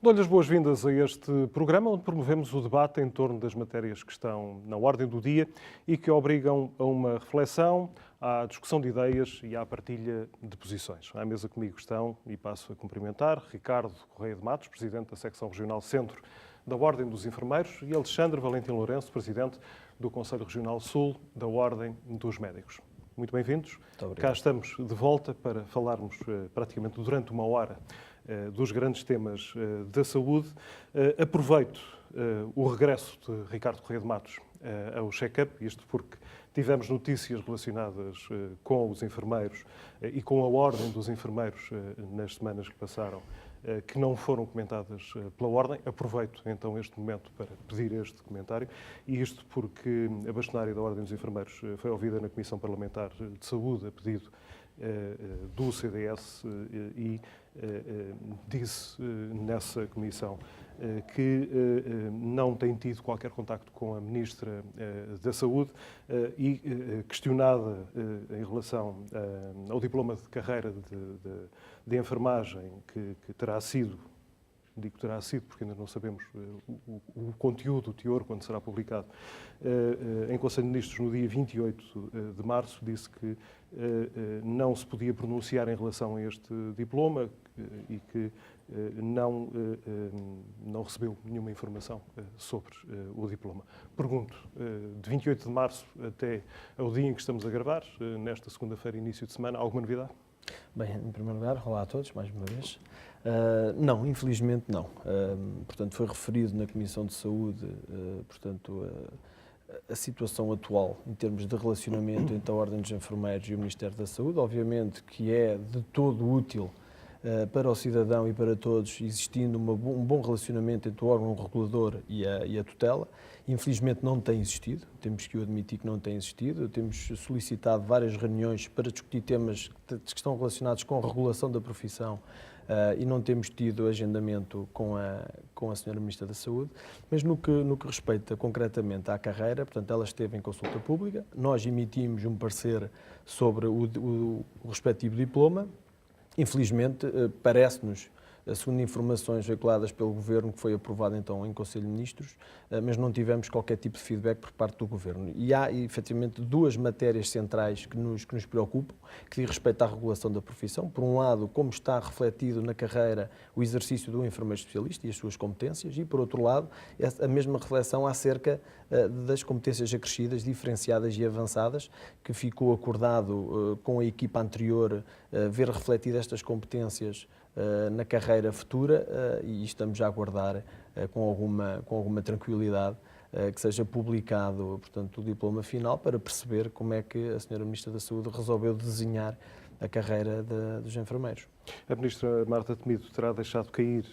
Dou-lhe as boas-vindas a este programa, onde promovemos o debate em torno das matérias que estão na ordem do dia e que obrigam a uma reflexão, à discussão de ideias e à partilha de posições. À mesa comigo estão, e passo a cumprimentar, Ricardo Correia de Matos, Presidente da Secção Regional Centro da Ordem dos Enfermeiros, e Alexandre Valentim Lourenço, Presidente do Conselho Regional Sul da Ordem dos Médicos. Muito bem-vindos. Cá estamos de volta para falarmos praticamente durante uma hora dos grandes temas da saúde. Aproveito o regresso de Ricardo Correia de Matos ao check-up, isto porque tivemos notícias relacionadas com os enfermeiros e com a ordem dos enfermeiros nas semanas que passaram, que não foram comentadas pela ordem. Aproveito então este momento para pedir este comentário, e isto porque a bastonária da Ordem dos Enfermeiros foi ouvida na Comissão Parlamentar de Saúde a pedido do CDS e disse nessa comissão que não tem tido qualquer contacto com a Ministra da Saúde e questionada em relação ao diploma de carreira de enfermagem que terá sido, digo terá sido porque ainda não sabemos o conteúdo, o teor, quando será publicado, em Conselho de Ministros no dia 28 de março, disse que não se podia pronunciar em relação a este diploma e que não recebeu nenhuma informação sobre o diploma. Pergunto, de 28 de março até ao dia em que estamos a gravar, nesta segunda-feira, início de semana, alguma novidade? Bem, em primeiro lugar, olá a todos, mais uma vez. Não, infelizmente não. Portanto, foi referido na Comissão de Saúde, a situação atual em termos de relacionamento entre a Ordem dos Enfermeiros e o Ministério da Saúde. Obviamente que é de todo útil para o cidadão e para todos, existindo um bom relacionamento entre o órgão regulador e a tutela. Infelizmente não tem existido, temos que o admitir que não tem existido. Temos solicitado várias reuniões para discutir temas que estão relacionados com a regulação da profissão e não temos tido agendamento com a Sra. Ministra da Saúde. Mas no que respeita concretamente à carreira, portanto, ela esteve em consulta pública, nós emitimos um parecer sobre o respectivo diploma. Infelizmente, parece-nos, segundo informações veiculadas pelo Governo, que foi aprovado então em Conselho de Ministros, mas não tivemos qualquer tipo de feedback por parte do Governo. E há, efetivamente, duas matérias centrais que nos preocupam, que diz respeito à regulação da profissão. Por um lado, como está refletido na carreira o exercício do enfermeiro especialista e as suas competências, e, por outro lado, a mesma reflexão acerca das competências acrescidas, diferenciadas e avançadas, que ficou acordado com a equipa anterior ver refletidas estas competências na carreira futura, e estamos a aguardar com alguma tranquilidade que seja publicado, portanto, o diploma final, para perceber como é que a Sra. Ministra da Saúde resolveu desenhar a carreira dos enfermeiros. A Ministra Marta Temido terá deixado cair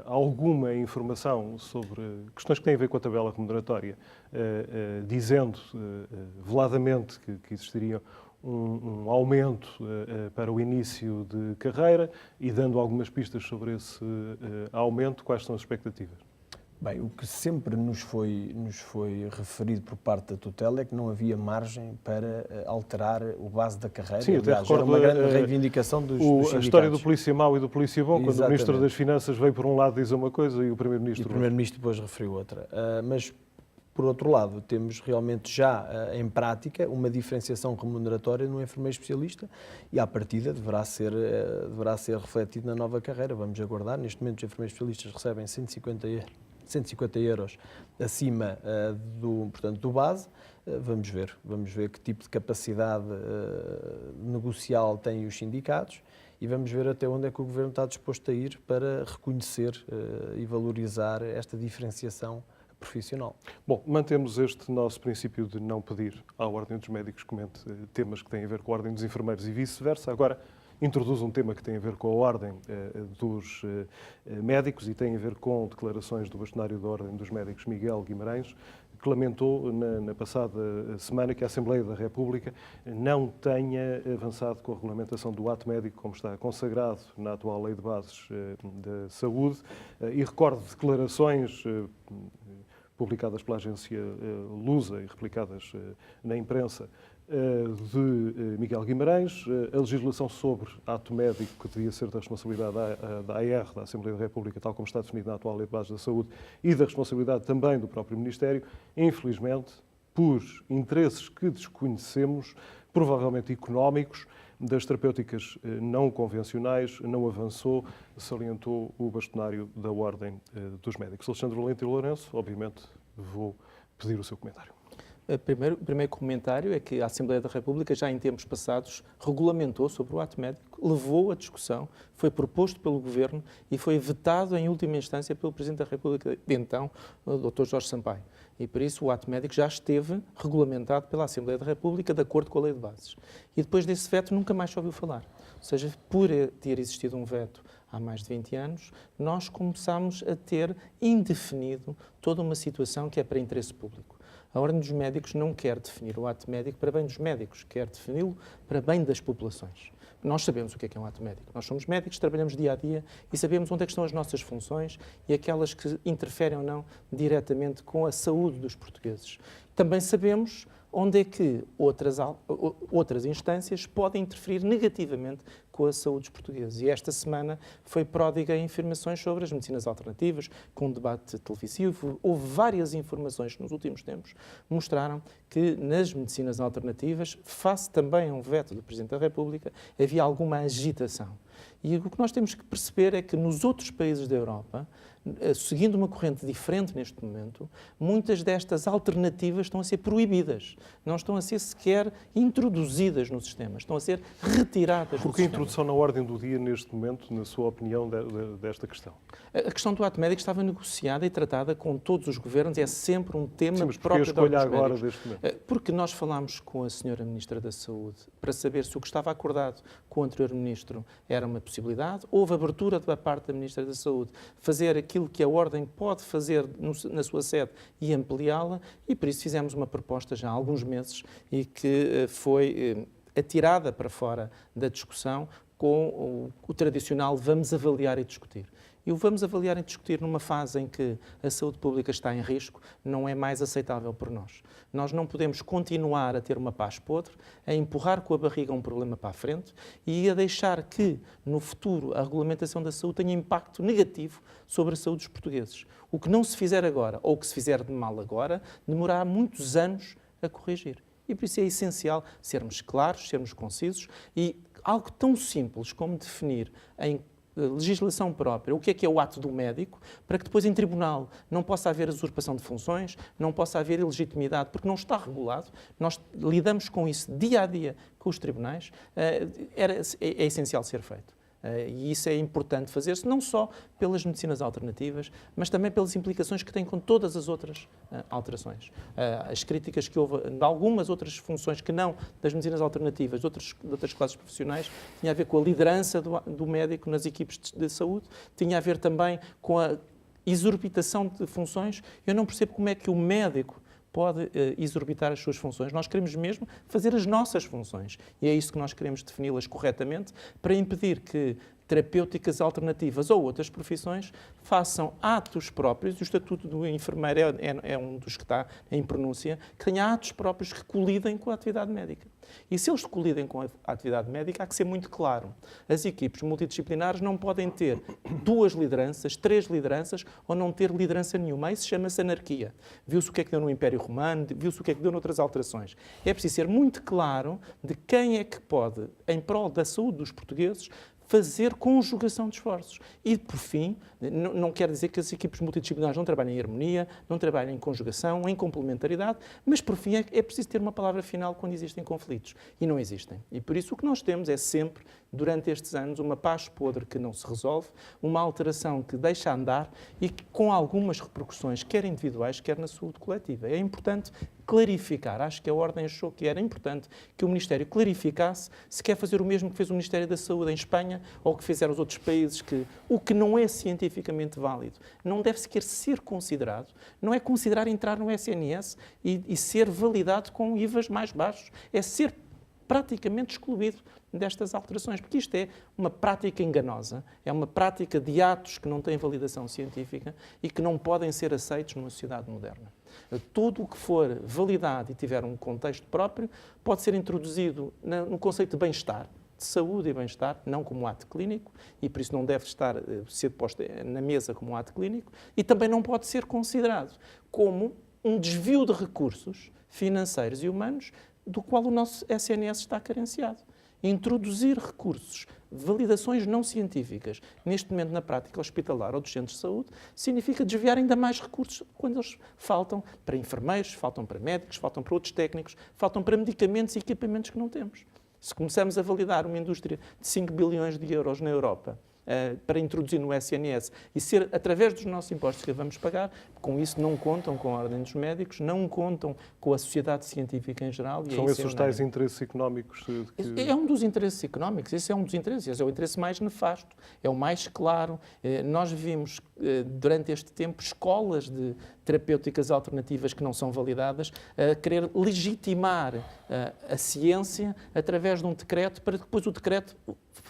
alguma informação sobre questões que têm a ver com a tabela remuneratória, dizendo veladamente que existiria um aumento para o início de carreira e dando algumas pistas sobre esse aumento. Quais são as expectativas? Bem, o que sempre nos foi referido por parte da tutela é que não havia margem para alterar o base da carreira. Sim, aliás, até recordo era uma grande reivindicação dos sindicatos. A história do polícia mau e do polícia bom, quando Exatamente. o Ministro das Finanças veio por um lado dizer uma coisa e o Primeiro-Ministro outra. E o Primeiro-Ministro depois referiu outra. Mas, por outro lado, temos realmente já em prática uma diferenciação remuneratória no enfermeiro especialista e, à partida, deverá ser refletido na nova carreira. Vamos aguardar. Neste momento, os enfermeiros especialistas recebem 150 euros acima do base. Vamos ver que tipo de capacidade negocial têm os sindicatos e vamos ver até onde é que o Governo está disposto a ir para reconhecer e valorizar esta diferenciação profissional. Bom, mantemos este nosso princípio de não pedir à Ordem dos Médicos que comente temas que têm a ver com a Ordem dos Enfermeiros e vice-versa. Agora, introduz um tema que tem a ver com a Ordem dos Médicos e tem a ver com declarações do bastonário da Ordem dos Médicos, Miguel Guimarães, que lamentou na passada semana que a Assembleia da República não tenha avançado com a regulamentação do ato médico, como está consagrado na atual Lei de Bases da Saúde, e recordo declarações publicadas pela agência Lusa e replicadas na imprensa, de Miguel Guimarães, a legislação sobre ato médico, que devia ser da responsabilidade da AR, da Assembleia da República, tal como está definido na atual Lei de Bases da Saúde, e da responsabilidade também do próprio Ministério, infelizmente, por interesses que desconhecemos, provavelmente económicos, das terapêuticas não convencionais, não avançou, salientou o bastonário da Ordem dos Médicos. Alexandre Valente e Lourenço, obviamente, vou pedir o seu comentário. O primeiro comentário é que a Assembleia da República, já em tempos passados, regulamentou sobre o ato médico, levou a discussão, foi proposto pelo Governo e foi vetado em última instância pelo Presidente da República de então, o Dr. Jorge Sampaio. E por isso o ato médico já esteve regulamentado pela Assembleia da República de acordo com a Lei de Bases. E depois desse veto nunca mais se ouviu falar. Ou seja, por ter existido um veto há mais de 20 anos, nós começámos a ter indefinido toda uma situação que é para interesse público. A Ordem dos Médicos não quer definir o ato médico para bem dos médicos, quer defini-lo para bem das populações. Nós sabemos o que é um ato médico. Nós somos médicos, trabalhamos dia a dia e sabemos onde é que estão as nossas funções e aquelas que interferem ou não diretamente com a saúde dos portugueses. Também sabemos onde é que outras instâncias podem interferir negativamente com a saúde dos portugueses. E esta semana foi pródiga em informações sobre as medicinas alternativas, com um debate televisivo. Houve várias informações que nos últimos tempos mostraram que nas medicinas alternativas, face também a um veto do Presidente da República, havia alguma agitação. E o que nós temos que perceber é que nos outros países da Europa, seguindo uma corrente diferente neste momento, muitas destas alternativas estão a ser proibidas, não estão a ser sequer introduzidas no sistema, estão a ser retiradas do Por que a sistema. introdução na ordem do dia neste momento, na sua opinião, desta questão? A questão do ato médico estava negociada e tratada com todos os governos, é sempre um tema Sim, mas próprio porquê a escolha da Ordem dos agora Médicos. deste momento? Porque nós falámos com a Sra. Ministra da Saúde para saber se o que estava acordado com o anterior Ministro era uma possibilidade. Houve abertura da parte da Ministra da Saúde fazer aquilo que a Ordem pode fazer na sua sede e ampliá-la, e por isso fizemos uma proposta já há alguns meses e que foi atirada para fora da discussão com o tradicional vamos avaliar e discutir. E o vamos avaliar e discutir numa fase em que a saúde pública está em risco não é mais aceitável por nós. Nós não podemos continuar a ter uma paz podre, a empurrar com a barriga um problema para a frente e a deixar que, no futuro, a regulamentação da saúde tenha impacto negativo sobre a saúde dos portugueses. O que não se fizer agora, ou o que se fizer de mal agora, demorará muitos anos a corrigir. E por isso é essencial sermos claros, sermos concisos e algo tão simples como definir em legislação própria, o que é o ato do médico, para que depois em tribunal não possa haver usurpação de funções, não possa haver ilegitimidade, porque não está regulado. Nós lidamos com isso dia a dia com os tribunais, é essencial ser feito. E isso é importante fazer-se não só pelas medicinas alternativas, mas também pelas implicações que tem com todas as outras alterações. As críticas que houve de algumas outras funções que não das medicinas alternativas, de outras classes profissionais, tinha a ver com a liderança do médico nas equipes de saúde, tinha a ver também com a exorbitação de funções. Eu não percebo como é que o médico pode exorbitar as suas funções. Nós queremos mesmo fazer as nossas funções. E é isso que nós queremos defini-las corretamente para impedir que terapêuticas alternativas ou outras profissões façam atos próprios, e o Estatuto do Enfermeiro é um dos que está em pronúncia, que tenha atos próprios que colidem com a atividade médica. E se eles colidem com a atividade médica, há que ser muito claro. As equipes multidisciplinares não podem ter 2 lideranças, 3 lideranças ou não ter liderança nenhuma. Isso chama-se anarquia. Viu-se o que é que deu no Império Romano, viu-se o que é que deu noutras alterações. É preciso ser muito claro de quem é que pode, em prol da saúde dos portugueses, fazer conjugação de esforços. E, por fim, não quer dizer que as equipes multidisciplinares não trabalhem em harmonia, não trabalhem em conjugação, em complementaridade, mas, por fim, é preciso ter uma palavra final quando existem conflitos. E não existem. E, por isso, o que nós temos é sempre, durante estes anos, uma paz podre que não se resolve, uma alteração que deixa andar e que, com algumas repercussões, quer individuais, quer na saúde coletiva. É importante clarificar. Acho que a Ordem achou que era importante que o Ministério clarificasse se quer fazer o mesmo que fez o Ministério da Saúde em Espanha ou que fizeram os outros países, que o que não é cientificamente válido não deve sequer ser considerado. Não é considerar entrar no SNS e ser validado com IVAs mais baixos. É ser praticamente excluído destas alterações, porque isto é uma prática enganosa, é uma prática de atos que não têm validação científica e que não podem ser aceitos numa sociedade moderna. Tudo o que for validado e tiver um contexto próprio pode ser introduzido no conceito de bem-estar, de saúde e bem-estar, não como ato clínico, e por isso não deve ser posto na mesa como ato clínico, e também não pode ser considerado como um desvio de recursos financeiros e humanos do qual o nosso SNS está carenciado. Introduzir recursos, validações não científicas, neste momento na prática hospitalar ou dos centros de saúde, significa desviar ainda mais recursos quando eles faltam para enfermeiros, faltam para médicos, faltam para outros técnicos, faltam para medicamentos e equipamentos que não temos. Se começarmos a validar uma indústria de 5 bilhões de euros na Europa para introduzir no SNS e ser através dos nossos impostos que vamos pagar, com isso não contam com a Ordem dos Médicos, não contam com a sociedade científica em geral. São esses os tais interesses económicos? É um dos interesses económicos, esse é um dos interesses, esse é o interesse mais nefasto, é o mais claro. Nós vimos durante este tempo escolas de terapêuticas alternativas que não são validadas a querer legitimar a ciência através de um decreto para que depois o decreto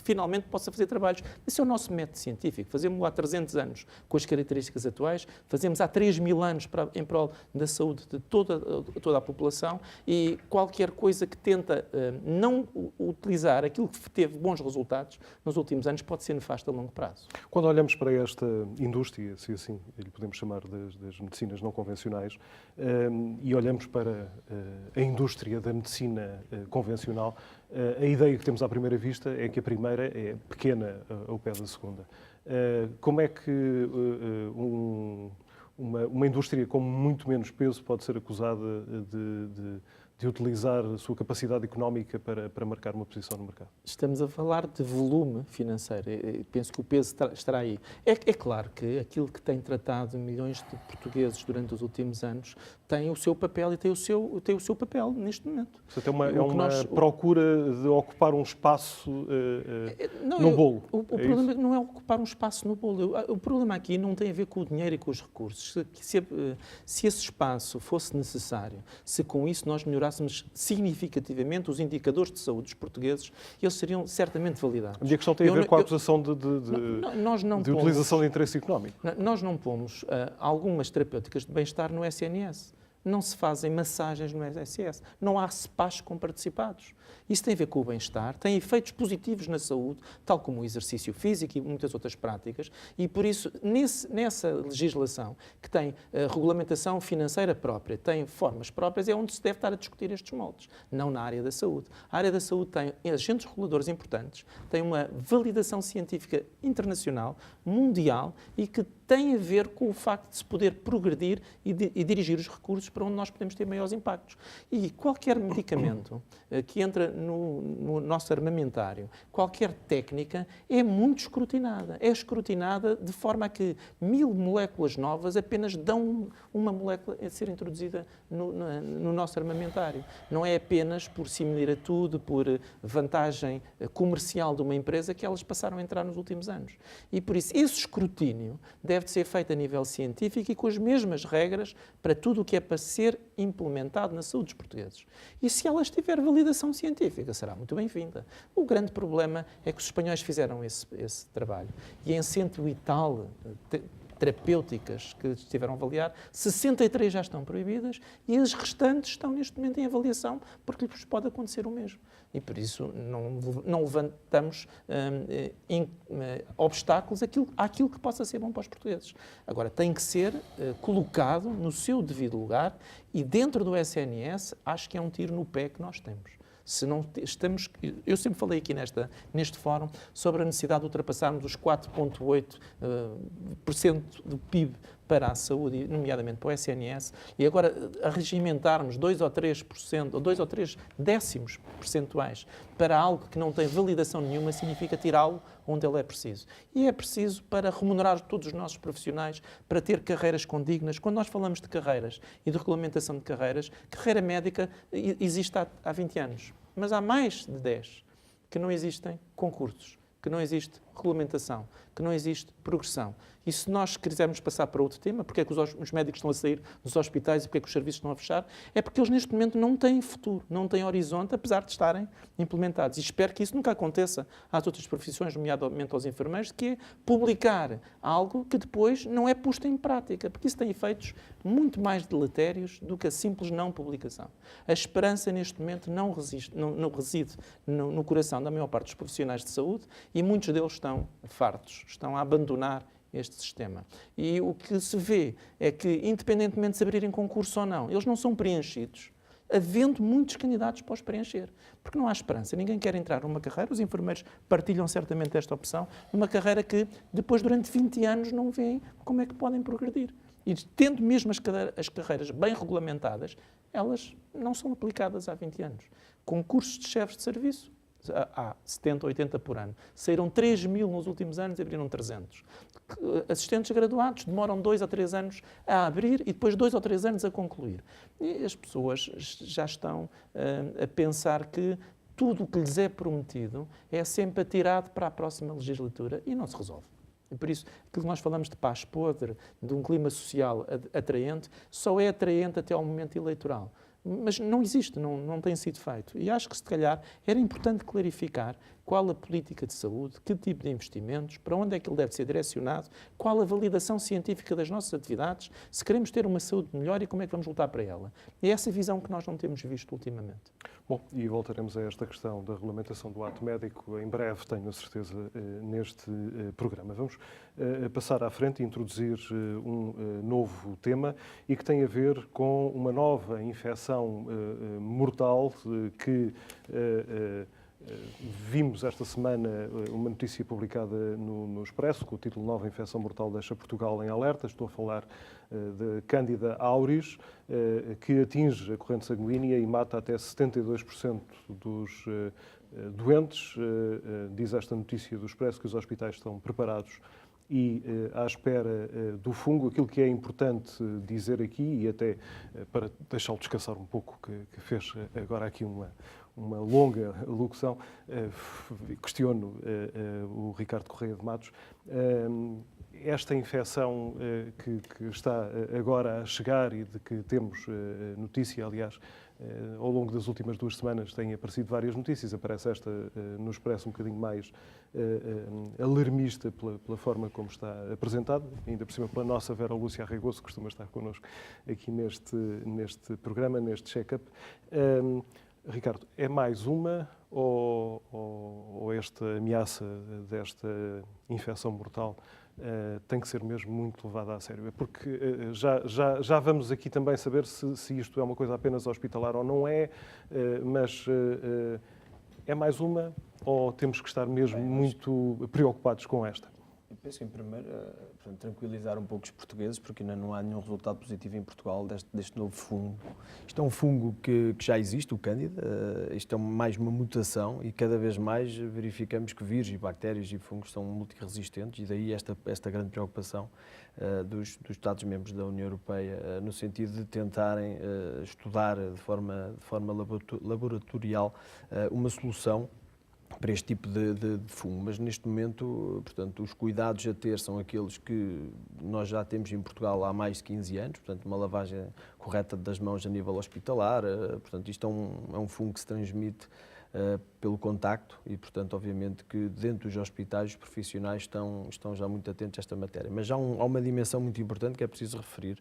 finalmente possa fazer trabalhos. Esse é o nosso método científico. Fazemos-lo há 300 anos com as características atuais, fazemos há 3.000 anos em prol da saúde de toda a população e qualquer coisa que tenta não utilizar aquilo que teve bons resultados nos últimos anos pode ser nefasto a longo prazo. Quando olhamos para esta indústria, se assim lhe podemos chamar das medicinas não convencionais, e olhamos para a indústria da medicina convencional, a ideia que temos à primeira vista é que a primeira é pequena ao pé da segunda. Como é que uma indústria com muito menos peso pode ser acusada de utilizar a sua capacidade económica para marcar uma posição no mercado? Estamos a falar de volume financeiro. Penso que o peso estará aí. É claro que aquilo que tem tratado milhões de portugueses durante os últimos anos tem o seu papel e tem o seu papel neste momento. Portanto, é uma procura de ocupar um espaço no bolo. O problema não é ocupar um espaço no bolo. O problema aqui não tem a ver com o dinheiro e com os recursos. Se esse espaço fosse necessário, se com isso nós melhorássemos significativamente os indicadores de saúde dos portugueses, eles seriam certamente validados. A minha questão tem a ver com a acusação de utilização de interesse económico. Nós não pomos algumas terapêuticas de bem-estar no SNS. Não se fazem massagens no SNS. Não há spas com participados. Isso tem a ver com o bem-estar, tem efeitos positivos na saúde, tal como o exercício físico e muitas outras práticas, e por isso, nessa legislação, que tem regulamentação financeira própria, tem formas próprias, é onde se deve estar a discutir estes moldes, não na área da saúde. A área da saúde tem agentes reguladores importantes, tem uma validação científica internacional, mundial, e que tem a ver com o facto de se poder progredir e dirigir os recursos para onde nós podemos ter maiores impactos. E qualquer medicamento que entra no nosso armamentário, qualquer técnica, é muito escrutinada. É escrutinada de forma a que 1000 moléculas novas apenas dão uma molécula a ser introduzida no nosso armamentário. Não é apenas por similitude, por vantagem comercial de uma empresa que elas passaram a entrar nos últimos anos. E por isso, esse escrutínio deve ser feito a nível científico e com as mesmas regras para tudo o que é para ser implementado na saúde dos portugueses. E se ela tiver validação científica, será muito bem-vinda. O grande problema é que os espanhóis fizeram esse trabalho. E em 100 e tal terapêuticas que estiveram a avaliar, 63 já estão proibidas e as restantes estão neste momento em avaliação porque lhes pode acontecer o mesmo. E por isso não levantamos obstáculos àquilo que possa ser bom para os portugueses. Agora, tem que ser colocado no seu devido lugar e dentro do SNS acho que é um tiro no pé que nós temos. Se não estamos, eu sempre falei aqui neste fórum sobre a necessidade de ultrapassarmos os 4,8% do PIB para a saúde, nomeadamente para o SNS, e agora a regimentarmos 2 ou 3%, ou 2 ou 3 décimos percentuais para algo que não tem validação nenhuma, significa tirá-lo onde ele é preciso. E é preciso para remunerar todos os nossos profissionais, para ter carreiras condignas. Quando nós falamos de carreiras e de regulamentação de carreiras, carreira médica existe há 20 anos, mas há mais de 10 que não existem concursos, que não existe regulamentação, que não existe progressão. E se nós quisermos passar para outro tema, porque é que os médicos estão a sair dos hospitais e porque é que os serviços estão a fechar, é porque eles neste momento não têm futuro, não têm horizonte, apesar de estarem implementados. E espero que isso nunca aconteça às outras profissões, nomeadamente aos enfermeiros, que é publicar algo que depois não é posto em prática, porque isso tem efeitos muito mais deletérios do que a simples não publicação. A esperança neste momento não reside no coração da maior parte dos profissionais de saúde e muitos deles estão fartos, estão a abandonar este sistema. E o que se vê é que, independentemente de se abrirem concurso ou não, eles não são preenchidos, havendo muitos candidatos para os preencher. Porque não há esperança. Ninguém quer entrar numa carreira, os enfermeiros partilham certamente esta opção, numa carreira que depois, durante 20 anos, não veem como é que podem progredir. E tendo mesmo as carreiras bem regulamentadas, elas não são aplicadas há 20 anos. Concursos de chefes de serviço, há 70, 80 por ano. Saíram 3.000 nos últimos anos e abriram 300. Assistentes graduados demoram 2 a 3 anos a abrir e depois 2 ou 3 anos a concluir. E as pessoas já estão a pensar que tudo o que lhes é prometido é sempre atirado para a próxima legislatura e não se resolve. E por isso, aquilo que nós falamos de paz podre, de um clima social atraente, só é atraente até ao momento eleitoral. Mas não existe, não tem sido feito. E acho que, se calhar, era importante clarificar qual a política de saúde, que tipo de investimentos, para onde é que ele deve ser direcionado, qual a validação científica das nossas atividades, se queremos ter uma saúde melhor e como é que vamos lutar para ela. É essa visão que nós não temos visto ultimamente. Bom, e voltaremos a esta questão da regulamentação do ato médico em breve, tenho a certeza, neste programa. Vamos passar à frente e introduzir um novo tema e que tem a ver com uma nova infecção mortal que vimos esta semana uma notícia publicada no Expresso com o título Nova infecção mortal deixa Portugal em alerta. Estou a falar de Candida auris, que atinge a corrente sanguínea e mata até 72% dos doentes. Diz esta notícia do Expresso que os hospitais estão preparados e à espera do fungo. Aquilo que é importante dizer aqui, e até para deixá-lo descansar um pouco, que fez agora aqui uma longa locução, questiono o Ricardo Correia de Matos. Esta infecção que está agora a chegar e de que temos notícia, aliás, ao longo das últimas 2 semanas têm aparecido várias notícias, aparece esta no Expresso um bocadinho mais alarmista pela forma como está apresentada, ainda por cima pela nossa Vera Lúcia Arregoso, que costuma estar connosco aqui neste programa, neste check-up. Ricardo, é mais uma ou esta ameaça desta infecção mortal tem que ser mesmo muito levada a sério? É porque já vamos aqui também saber se isto é uma coisa apenas hospitalar ou não é, mas é mais uma ou temos que estar mesmo muito preocupados com esta? Eu penso que, em primeiro, tranquilizar um pouco os portugueses, porque ainda não há nenhum resultado positivo em Portugal deste novo fungo. Isto é um fungo que já existe, o Cândida. Isto é mais uma mutação e cada vez mais verificamos que vírus e bactérias e fungos são multiresistentes e daí esta grande preocupação dos Estados-membros da União Europeia no sentido de tentarem estudar de forma laboratorial uma solução para este tipo de fungo, mas neste momento, portanto, os cuidados a ter são aqueles que nós já temos em Portugal há mais de 15 anos, portanto, uma lavagem correta das mãos a nível hospitalar, portanto, isto é um fungo que se transmite pelo contacto e, portanto, obviamente que dentro dos hospitais os profissionais estão já muito atentos a esta matéria. Mas há uma dimensão muito importante que é preciso referir,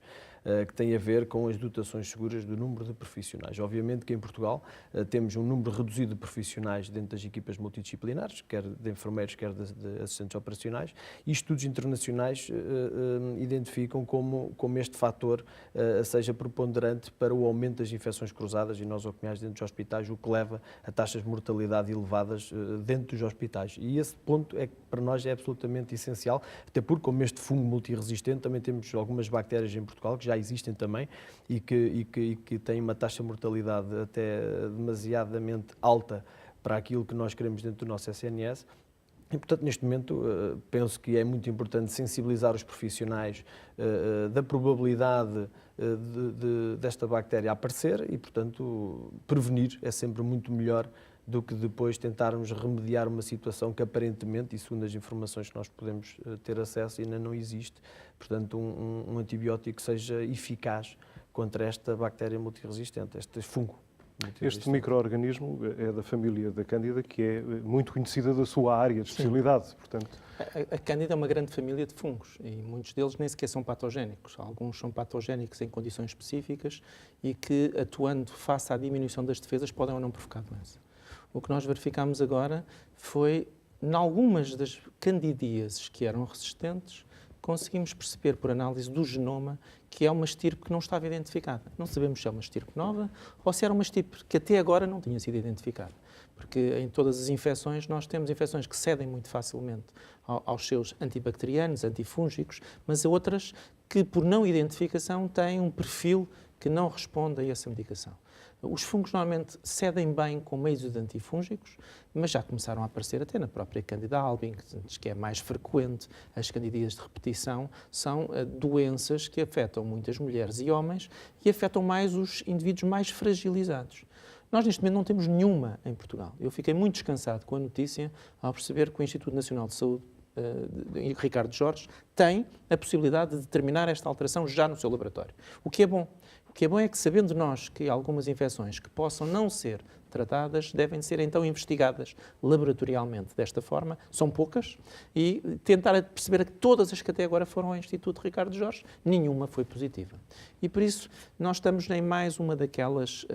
que tem a ver com as dotações seguras do número de profissionais. Obviamente que em Portugal temos um número reduzido de profissionais dentro das equipas multidisciplinares, quer de enfermeiros, quer de assistentes operacionais, e estudos internacionais identificam como este fator seja preponderante para o aumento das infecções cruzadas e nosocomiais dentro dos hospitais, o que leva a taxas de mortalidade elevadas dentro dos hospitais. E esse ponto é que para nós é absolutamente essencial, até porque, como este fungo multiresistente, também temos algumas bactérias em Portugal que já existem também e que têm uma taxa de mortalidade até demasiadamente alta para aquilo que nós queremos dentro do nosso SNS. E, portanto, neste momento, penso que é muito importante sensibilizar os profissionais da probabilidade desta bactéria aparecer e, portanto, prevenir é sempre muito melhor do que depois tentarmos remediar uma situação que aparentemente, e segundo as informações que nós podemos ter acesso, ainda não existe. Portanto, um antibiótico que seja eficaz contra esta bactéria multiresistente, este fungo. Este micro-organismo é da família da Cândida, que é muito conhecida da sua área de especialidade. Portanto, a Cândida é uma grande família de fungos e muitos deles nem sequer são patogénicos. Alguns são patogénicos em condições específicas e que, atuando face à diminuição das defesas, podem ou não provocar doença. O que nós verificámos agora foi, em algumas das candidíases que eram resistentes, conseguimos perceber por análise do genoma que é uma estirpe que não estava identificada. Não sabemos se é uma estirpe nova ou se era uma estirpe que até agora não tinha sido identificada. Porque em todas as infecções nós temos infecções que cedem muito facilmente aos seus antibacterianos, antifúngicos, mas há outras que por não identificação têm um perfil que não responde a essa medicação. Os fungos normalmente cedem bem com meios de antifúngicos, mas já começaram a aparecer até na própria Candida albicans, que é mais frequente. As candidíases de repetição são doenças que afetam muitas mulheres e homens e afetam mais os indivíduos mais fragilizados. Nós, neste momento, não temos nenhuma em Portugal. Eu fiquei muito descansado com a notícia ao perceber que o Instituto Nacional de Saúde, Ricardo Jorge, tem a possibilidade de determinar esta alteração já no seu laboratório. O que é bom. O que é bom é que, sabendo nós que algumas infecções que possam não ser tratadas devem ser então investigadas laboratorialmente desta forma, são poucas, e tentar perceber que todas as que até agora foram ao Instituto Ricardo Jorge, nenhuma foi positiva. E por isso nós estamos em mais uma daquelas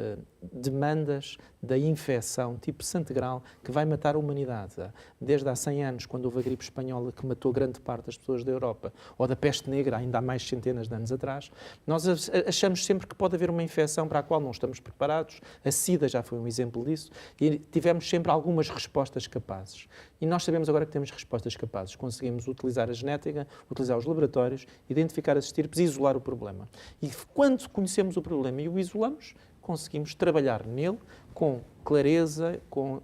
demandas da infecção tipo Santo Grau que vai matar a humanidade. Desde há 100 anos, quando houve a gripe espanhola que matou grande parte das pessoas da Europa, ou da peste negra, ainda há mais centenas de anos atrás, nós achamos sempre que pode haver uma infecção para a qual não estamos preparados. A SIDA já foi um exemplo disso, e tivemos sempre algumas respostas capazes. E nós sabemos agora que temos respostas capazes. Conseguimos utilizar a genética, utilizar os laboratórios, identificar as estirpes e isolar o problema. E quando conhecemos o problema e o isolamos, conseguimos trabalhar nele com clareza, com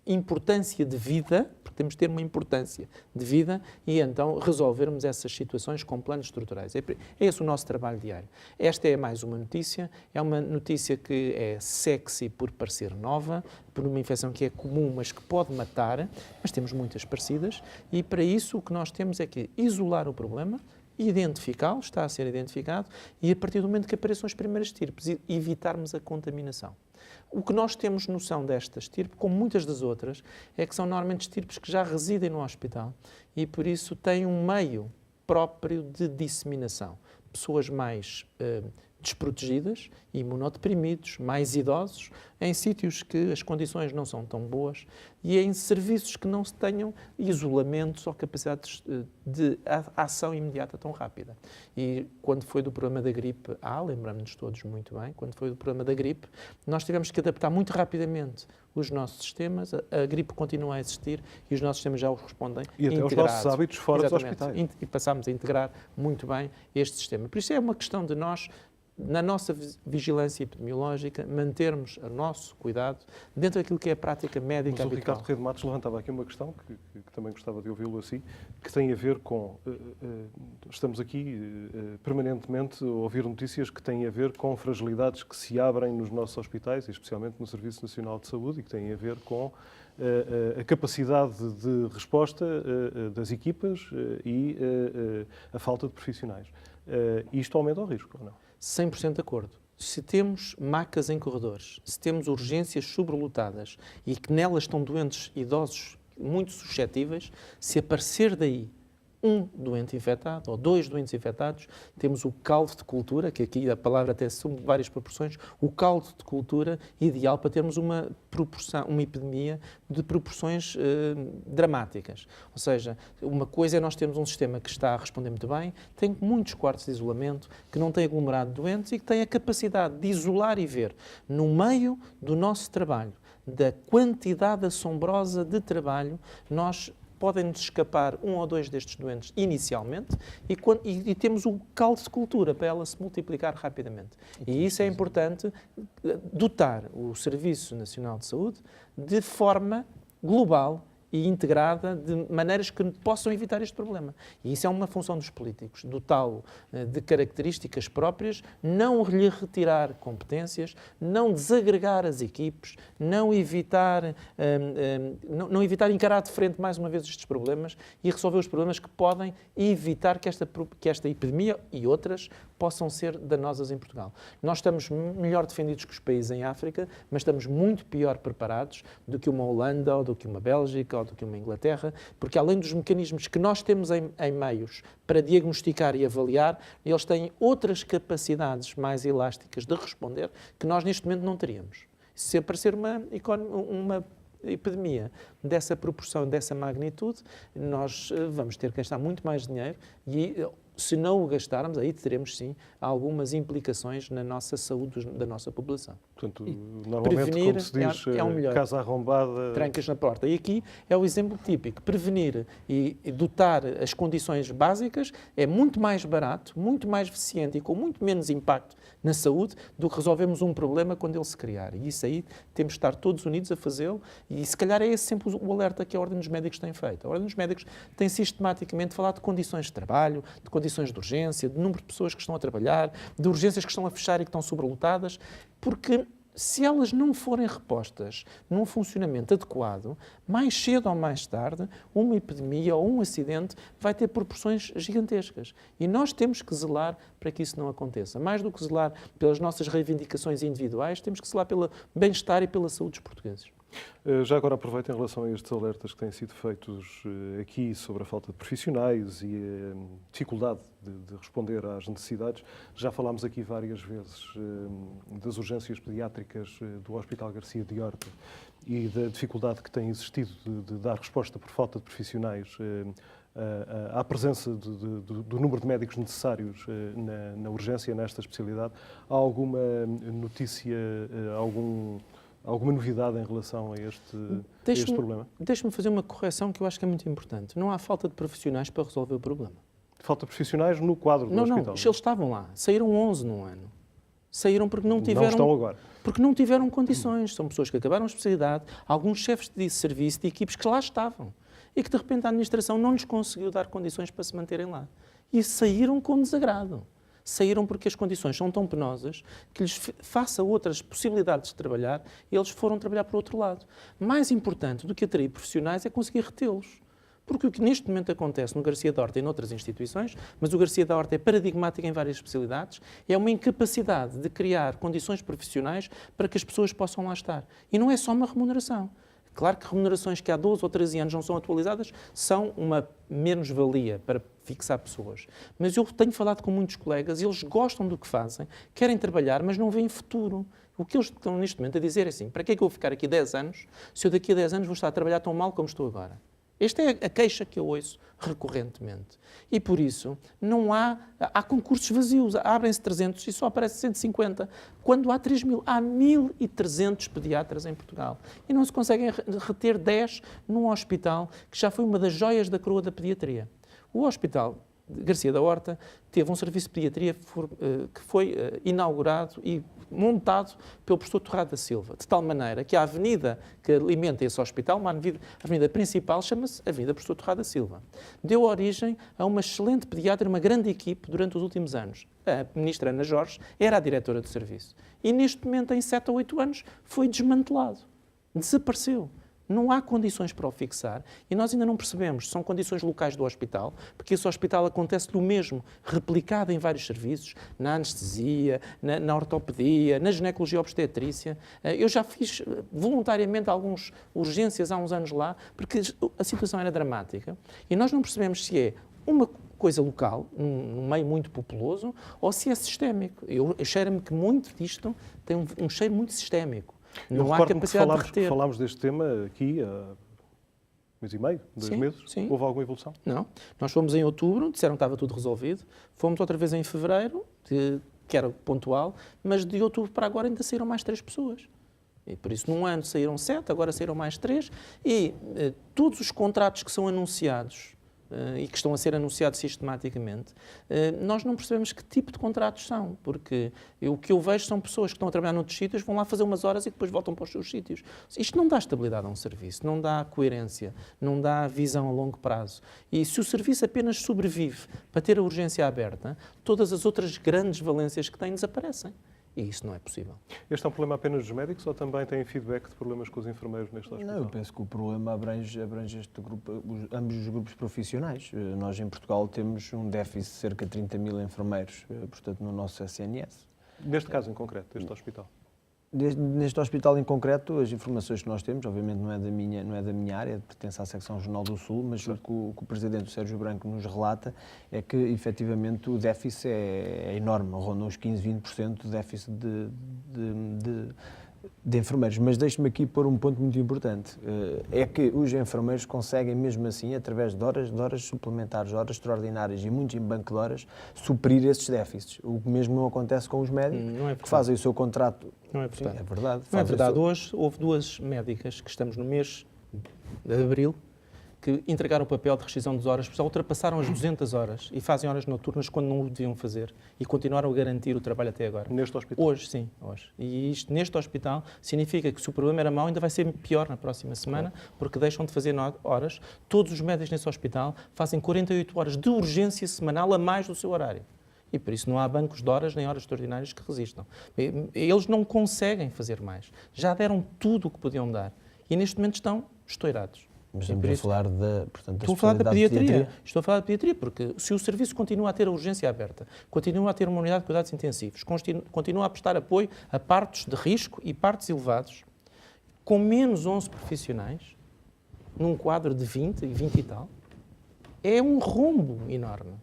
importância de vida, porque temos de ter uma importância de vida, e então resolvermos essas situações com planos estruturais. É esse o nosso trabalho diário. Esta é mais uma notícia, é uma notícia que é sexy por parecer nova, por uma infecção que é comum, mas que pode matar, mas temos muitas parecidas, e para isso o que nós temos é que isolar o problema, identificá-lo, está a ser identificado, e a partir do momento que apareçam as primeiras estirpes, evitarmos a contaminação. O que nós temos noção desta estirpe, como muitas das outras, é que são normalmente estirpes que já residem no hospital e, por isso, têm um meio próprio de disseminação. Pessoas mais desprotegidas, imunodeprimidos, mais idosos, em sítios que as condições não são tão boas e em serviços que não se tenham isolamentos ou capacidades de ação imediata tão rápida. E quando foi do problema da gripe A, lembramos-nos todos muito bem, quando foi do problema da gripe, nós tivemos que adaptar muito rapidamente os nossos sistemas, a gripe continua a existir e os nossos sistemas já os respondem e até integrados. Os nossos hábitos fora dos Exatamente. hospitais. E passámos a integrar muito bem este sistema. Por isso é uma questão de nós, na nossa vigilância epidemiológica, mantermos o nosso cuidado dentro daquilo que é a prática médica Mas o habitual. Ricardo Rei de Matos levantava aqui uma questão que também gostava de ouvi-lo assim, que tem a ver com... estamos aqui permanentemente a ouvir notícias que têm a ver com fragilidades que se abrem nos nossos hospitais, especialmente no Serviço Nacional de Saúde, e que têm a ver com a capacidade de resposta das equipas e a falta de profissionais. Isto aumenta o risco, ou não? 100% de acordo. Se temos macas em corredores, se temos urgências sobrelotadas e que nelas estão doentes idosos muito suscetíveis, se aparecer daí um doente infectado ou 2 doentes infectados, temos o caldo de cultura, que aqui a palavra até assume várias proporções, o caldo de cultura ideal para termos uma epidemia de proporções dramáticas. Ou seja, uma coisa é nós termos um sistema que está a responder muito bem, tem muitos quartos de isolamento, que não tem aglomerado de doentes e que tem a capacidade de isolar e ver no meio do nosso trabalho, da quantidade assombrosa de trabalho, nós podem-nos escapar 1 ou 2 destes doentes inicialmente e temos o caldo de cultura para ela se multiplicar rapidamente. E isso é importante, dotar o Serviço Nacional de Saúde de forma global e integrada de maneiras que possam evitar este problema. E isso é uma função dos políticos, dotá-lo de características próprias, não lhe retirar competências, não desagregar as equipes, não evitar encarar de frente mais uma vez estes problemas e resolver os problemas que podem evitar que esta epidemia e outras possam ser danosas em Portugal. Nós estamos melhor defendidos que os países em África, mas estamos muito pior preparados do que uma Holanda, ou do que uma Bélgica, ou do que uma Inglaterra, porque além dos mecanismos que nós temos em meios para diagnosticar e avaliar, eles têm outras capacidades mais elásticas de responder que nós neste momento não teríamos. Se aparecer uma epidemia dessa proporção, dessa magnitude, nós vamos ter que gastar muito mais dinheiro e, se não o gastarmos, aí teremos sim algumas implicações na nossa saúde da nossa população. Portanto, normalmente, como se diz, é um melhor. Casa arrombada... Trancas na porta. E aqui é o exemplo típico. Prevenir e dotar as condições básicas é muito mais barato, muito mais eficiente e com muito menos impacto na saúde do que resolvermos um problema quando ele se criar. E isso aí temos de estar todos unidos a fazê-lo e se calhar é esse sempre o alerta que a Ordem dos Médicos tem feito. A Ordem dos Médicos tem sistematicamente falado de condições de trabalho, de condições de urgência, de número de pessoas que estão a trabalhar, de urgências que estão a fechar e que estão sobrelotadas, porque se elas não forem repostas num funcionamento adequado, mais cedo ou mais tarde, uma epidemia ou um acidente vai ter proporções gigantescas. E nós temos que zelar para que isso não aconteça. Mais do que zelar pelas nossas reivindicações individuais, temos que zelar pelo bem-estar e pela saúde dos portugueses. Já agora aproveito em relação a estes alertas que têm sido feitos aqui sobre a falta de profissionais e a dificuldade de responder às necessidades. Já falámos aqui várias vezes das urgências pediátricas do Hospital Garcia de Horta e da dificuldade que tem existido de dar resposta por falta de profissionais à presença do número de médicos necessários na urgência, nesta especialidade. Há alguma notícia, alguma novidade em relação a este problema? Deixe-me fazer uma correção que eu acho que é muito importante. Não há falta de profissionais para resolver o problema. Falta de profissionais no quadro do hospital? Não, eles estavam lá. Saíram 11 num ano. Saíram porque não tiveram... Não estão agora. Porque não tiveram condições. São pessoas que acabaram a especialidade, alguns chefes de serviço, de equipes que lá estavam. E que, de repente, a administração não lhes conseguiu dar condições para se manterem lá. E saíram com desagrado. Saíram porque as condições são tão penosas que lhes faça outras possibilidades de trabalhar e eles foram trabalhar para o outro lado. Mais importante do que atrair profissionais é conseguir retê-los. Porque o que neste momento acontece no Garcia da Horta e noutras instituições, mas o Garcia da Horta é paradigmático em várias especialidades, é uma incapacidade de criar condições profissionais para que as pessoas possam lá estar. E não é só uma remuneração. Claro que remunerações que há 12 ou 13 anos não são atualizadas são uma menos-valia para fixar pessoas. Mas eu tenho falado com muitos colegas e eles gostam do que fazem, querem trabalhar, mas não veem futuro. O que eles estão neste momento a dizer é assim, para que é que eu vou ficar aqui 10 anos se eu daqui a 10 anos vou estar a trabalhar tão mal como estou agora? Esta é a queixa que eu ouço recorrentemente. E por isso não há concursos vazios. Abrem-se 300 e só aparecem 150. Quando há 3.000, há 1.300 pediatras em Portugal. E não se conseguem reter 10 num hospital que já foi uma das joias da coroa da pediatria. O Hospital Garcia da Horta teve um serviço de pediatria que foi inaugurado e montado pelo professor Torrado da Silva, de tal maneira que a avenida que alimenta esse hospital, a avenida principal, chama-se Avenida Professor Torrado da Silva. Deu origem a uma excelente pediatra, uma grande equipe durante os últimos anos. A ministra Ana Jorge era a diretora do serviço. E neste momento, em 7 ou 8 anos, foi desmantelado. Desapareceu. Não há condições para o fixar e nós ainda não percebemos se são condições locais do hospital, porque esse hospital acontece-lhe o mesmo, replicado em vários serviços, na anestesia, na ortopedia, na ginecologia obstetrícia. Eu já fiz voluntariamente algumas urgências há uns anos lá, porque a situação era dramática e nós não percebemos se é uma coisa local, num meio muito populoso, ou se é sistémico. Eu cheiro-me que muito disto tem um cheiro muito sistémico. Não há capacidade de reter. Falámos deste tema aqui há mês e meio, 2 meses. Sim. Houve alguma evolução? Não. Nós fomos em outubro, disseram que estava tudo resolvido. Fomos outra vez em fevereiro, que era pontual, mas de outubro para agora ainda saíram mais 3 pessoas. E por isso, num ano saíram 7, agora saíram mais 3. E todos os contratos que são anunciados e que estão a ser anunciados sistematicamente, nós não percebemos que tipo de contratos são, porque o que eu vejo são pessoas que estão a trabalhar noutros sítios, vão lá fazer umas horas e depois voltam para os seus sítios. Isto não dá estabilidade a um serviço, não dá coerência, não dá visão a longo prazo. E se o serviço apenas sobrevive para ter a urgência aberta, todas as outras grandes valências que tem desaparecem. E isso não é possível. Este é um problema apenas dos médicos ou também têm feedback de problemas com os enfermeiros neste hospital? Não, eu penso que o problema abrange este grupo, ambos os grupos profissionais. Nós, em Portugal, temos um déficit de cerca de 30 mil enfermeiros, portanto, no nosso SNS. Neste caso em concreto, deste hospital? Neste hospital em concreto, as informações que nós temos, obviamente não é da minha área, pertence à secção Jornal do Sul, mas o que o Presidente Sérgio Branco nos relata é que, efetivamente, o déficit é enorme, ronda os 15, 20% de déficit de enfermeiros. Mas deixe-me aqui pôr um ponto muito importante, é que os enfermeiros conseguem, mesmo assim, através de horas suplementares, horas extraordinárias e muitos em banco de horas, suprir esses déficits. O que mesmo não acontece com os médicos, que fazem o seu contrato. Não é verdade. Sim, é verdade. Não é verdade. Hoje houve duas médicas que estamos no mês de abril que entregaram o papel de rescisão de horas, já ultrapassaram as 200 horas e fazem horas noturnas quando não o deviam fazer e continuaram a garantir o trabalho até agora. Neste hospital? Hoje, sim. Hoje. E isto, neste hospital, significa que se o problema era mau, ainda vai ser pior na próxima semana, porque deixam de fazer horas. Todos os médicos nesse hospital fazem 48 horas de urgência semanal a mais do seu horário. E por isso não há bancos de horas nem horas extraordinárias que resistam. Eles não conseguem fazer mais. Já deram tudo o que podiam dar. E neste momento estão estourados. Mas estamos a falar portanto, Estou a falar da pediatria. Estou a falar da pediatria porque se o serviço continua a ter a urgência aberta, continua a ter uma unidade de cuidados intensivos, continua a prestar apoio a partos de risco e partos elevados, com menos 11 profissionais, num quadro de 20 e tal, é um rombo enorme.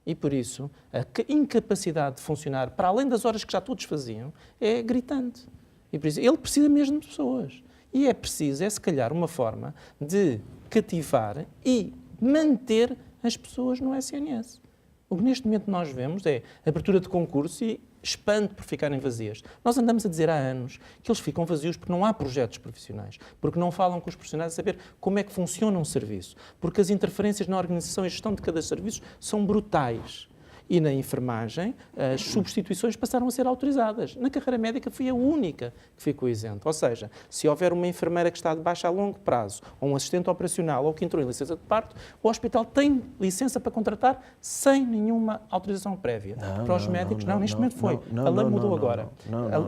E por isso, a incapacidade de funcionar, para além das horas que já todos faziam, é gritante. E por isso, ele precisa mesmo de pessoas. E é preciso, se calhar, uma forma de cativar e manter as pessoas no SNS. O que neste momento nós vemos é abertura de concurso e espanto por ficarem vazias. Nós andamos a dizer há anos que eles ficam vazios porque não há projetos profissionais, porque não falam com os profissionais a saber como é que funciona um serviço, porque as interferências na organização e gestão de cada serviço são brutais. E na enfermagem, as substituições passaram a ser autorizadas. Na carreira médica foi a única que ficou isenta. Ou seja, se houver uma enfermeira que está de baixa a longo prazo, ou um assistente operacional, ou que entrou em licença de parto, o hospital tem licença para contratar sem nenhuma autorização prévia. Para os médicos, neste momento foi. A lei mudou agora.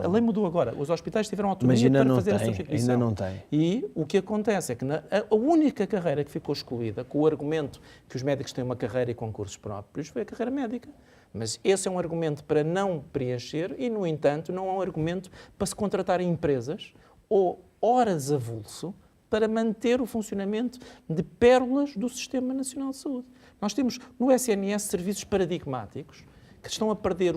A lei mudou agora. Os hospitais tiveram autonomia para fazer a substituição. Ainda não tem. E o que acontece é que a única carreira que ficou excluída, com o argumento que os médicos têm uma carreira e concursos próprios, foi a carreira médica. Mas esse é um argumento para não preencher e, no entanto, não é um argumento para se contratar empresas ou horas avulso para manter o funcionamento de pérolas do Sistema Nacional de Saúde. Nós temos no SNS serviços paradigmáticos que estão a perder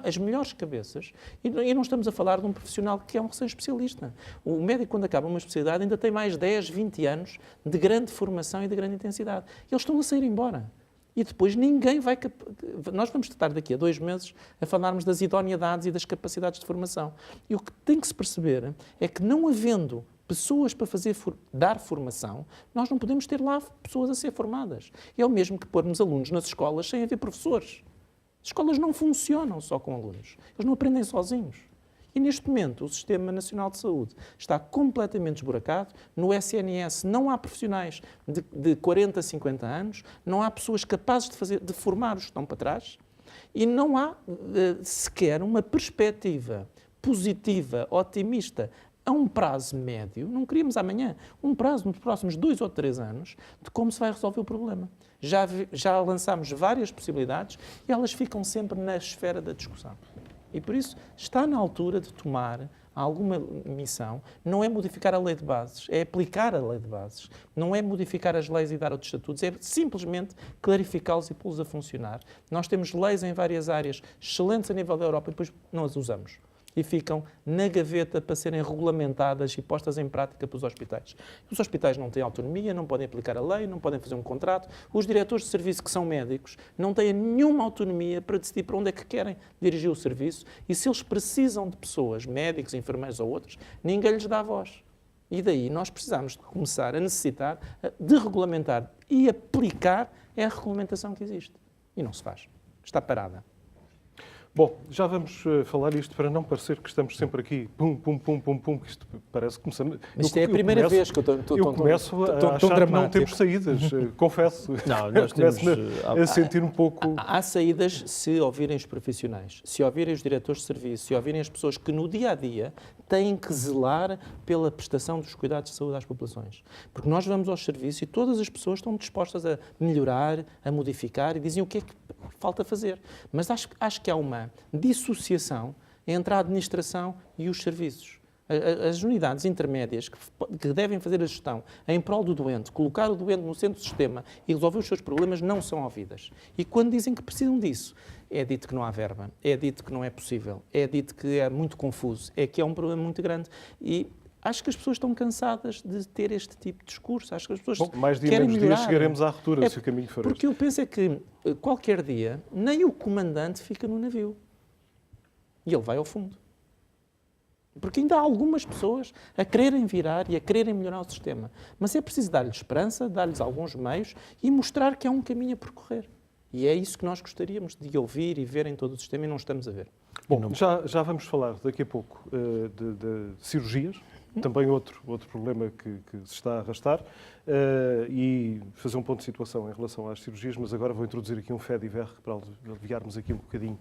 as melhores cabeças e não estamos a falar de um profissional que é um recém-especialista. O médico, quando acaba uma especialidade, ainda tem mais 10, 20 anos de grande formação e de grande intensidade. E eles estão a sair embora. E depois ninguém vai... Nós vamos estar daqui a 2 meses a falarmos das idoneidades e das capacidades de formação. E o que tem que se perceber é que, não havendo pessoas para dar formação, nós não podemos ter lá pessoas a ser formadas. É o mesmo que pormos alunos nas escolas sem haver professores. As escolas não funcionam só com alunos. Eles não aprendem sozinhos. E, neste momento, o Sistema Nacional de Saúde está completamente esburacado. No SNS não há profissionais de 40, 50 anos, não há pessoas capazes de formar os que estão para trás e não há sequer uma perspectiva positiva, otimista, a um prazo médio, não queríamos amanhã, um prazo nos próximos 2 ou 3 anos, de como se vai resolver o problema. Já lançámos várias possibilidades e elas ficam sempre na esfera da discussão. E por isso está na altura de tomar alguma missão. Não é modificar a lei de bases, é aplicar a lei de bases. Não é modificar as leis e dar outros estatutos, é simplesmente clarificá-los e pô-los a funcionar. Nós temos leis em várias áreas excelentes a nível da Europa e depois não as usamos. E ficam na gaveta para serem regulamentadas e postas em prática pelos hospitais. Os hospitais não têm autonomia, não podem aplicar a lei, não podem fazer um contrato. Os diretores de serviço, que são médicos, não têm nenhuma autonomia para decidir para onde é que querem dirigir o serviço. E se eles precisam de pessoas, médicos, enfermeiros ou outros, ninguém lhes dá voz. E daí nós precisamos de começar a necessitar de regulamentar e aplicar a regulamentação que existe. E não se faz. Está parada. Bom, já vamos falar isto para não parecer que estamos sempre aqui, pum, pum, pum, pum, pum, que isto parece que começamos... Isto é a primeira vez que eu começo a achar que não temos saídas, confesso. Não, nós começo temos... a sentir um pouco... Há saídas se ouvirem os profissionais, se ouvirem os diretores de serviço, se ouvirem as pessoas que no dia-a-dia têm que zelar pela prestação dos cuidados de saúde às populações. Porque nós vamos aos serviços e todas as pessoas estão dispostas a melhorar, a modificar e dizem o que é que falta fazer. Mas acho que há uma dissociação entre a administração e os serviços. As unidades intermédias que devem fazer a gestão em prol do doente, colocar o doente no centro do sistema e resolver os seus problemas, não são ouvidas. E quando dizem que precisam disso, é dito que não há verba, é dito que não é possível, é dito que é muito confuso, é que é um problema muito grande. E acho que as pessoas estão cansadas de ter este tipo de discurso. Acho que as pessoas mais dia, querem menos melhorar. Dia chegaremos à ruptura, se o caminho for Porque eu penso é que qualquer dia nem o comandante fica no navio. E ele vai ao fundo. Porque ainda há algumas pessoas a quererem virar e a quererem melhorar o sistema. Mas é preciso dar-lhes esperança, dar-lhes alguns meios e mostrar que há um caminho a percorrer. E é isso que nós gostaríamos de ouvir e ver em todo o sistema e não estamos a ver. Bom, já vamos falar daqui a pouco de cirurgias, também outro problema que se está a arrastar, e fazer um ponto de situação em relação às cirurgias, mas agora vou introduzir aqui um fait divers para aliviarmos aqui um bocadinho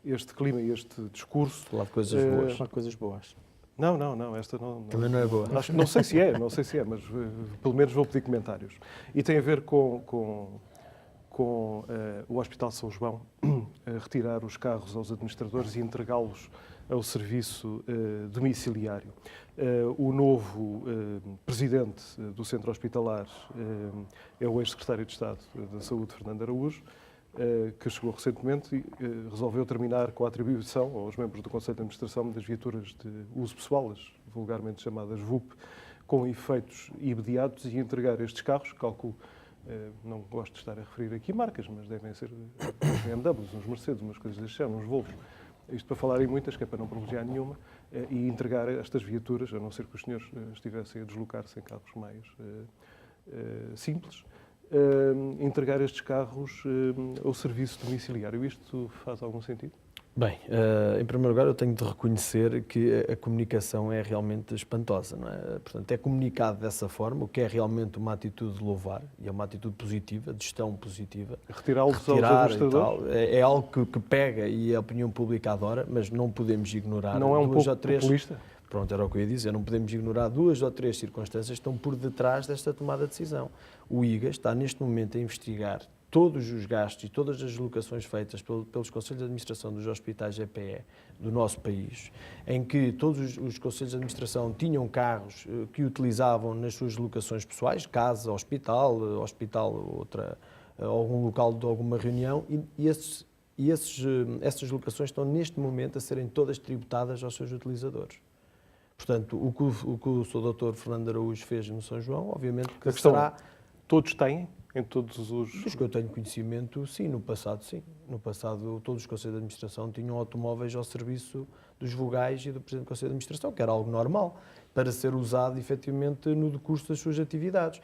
este clima e este discurso. Falar de coisas boas. São coisas boas. Não, esta não. Também não é boa. Não sei se é, mas pelo menos vou pedir comentários. E tem a ver com o Hospital São João retirar os carros aos administradores e entregá-los ao serviço domiciliário. O novo presidente do Centro Hospitalar é o ex-secretário de Estado da Saúde, Fernando Araújo, que chegou recentemente e resolveu terminar com a atribuição aos membros do Conselho de Administração das viaturas de uso pessoal, as vulgarmente chamadas VUP, com efeitos imediatos e entregar estes carros, calculo, não gosto de estar a referir aqui marcas, mas devem ser uns BMWs, uns Mercedes, umas coisas deste género, uns Volvos. Isto para falar em muitas, que é para não privilegiar nenhuma, e entregar estas viaturas, a não ser que os senhores estivessem a deslocar-se em carros mais simples, entregar estes carros ao serviço domiciliário. Isto faz algum sentido? Bem, em primeiro lugar eu tenho de reconhecer que a comunicação é realmente espantosa, não é? Portanto, é comunicado dessa forma, o que é realmente uma atitude de louvar, e é uma atitude positiva, de gestão positiva. Retirá-los aos administradores? É algo que pega e a opinião pública adora, mas não podemos ignorar. Não é um pouco populista? Pronto, era o que eu ia dizer. Não podemos ignorar 2 ou 3 circunstâncias que estão por detrás desta tomada de decisão. O IGA está neste momento a investigar todos os gastos e todas as deslocações feitas pelos Conselhos de Administração dos hospitais GPE do nosso país, em que todos os Conselhos de Administração tinham carros que utilizavam nas suas deslocações pessoais, casa, hospital, algum local de alguma reunião, e essas deslocações estão neste momento a serem todas tributadas aos seus utilizadores. Portanto, o que o Sr. Dr. Fernando Araújo fez no São João, obviamente que será... Todos têm? Em todos os... Dos que eu tenho conhecimento, sim. No passado, sim. No passado, todos os Conselhos de Administração tinham automóveis ao serviço dos vogais e do Presidente do Conselho de Administração, que era algo normal, para ser usado, efetivamente, no decurso das suas atividades.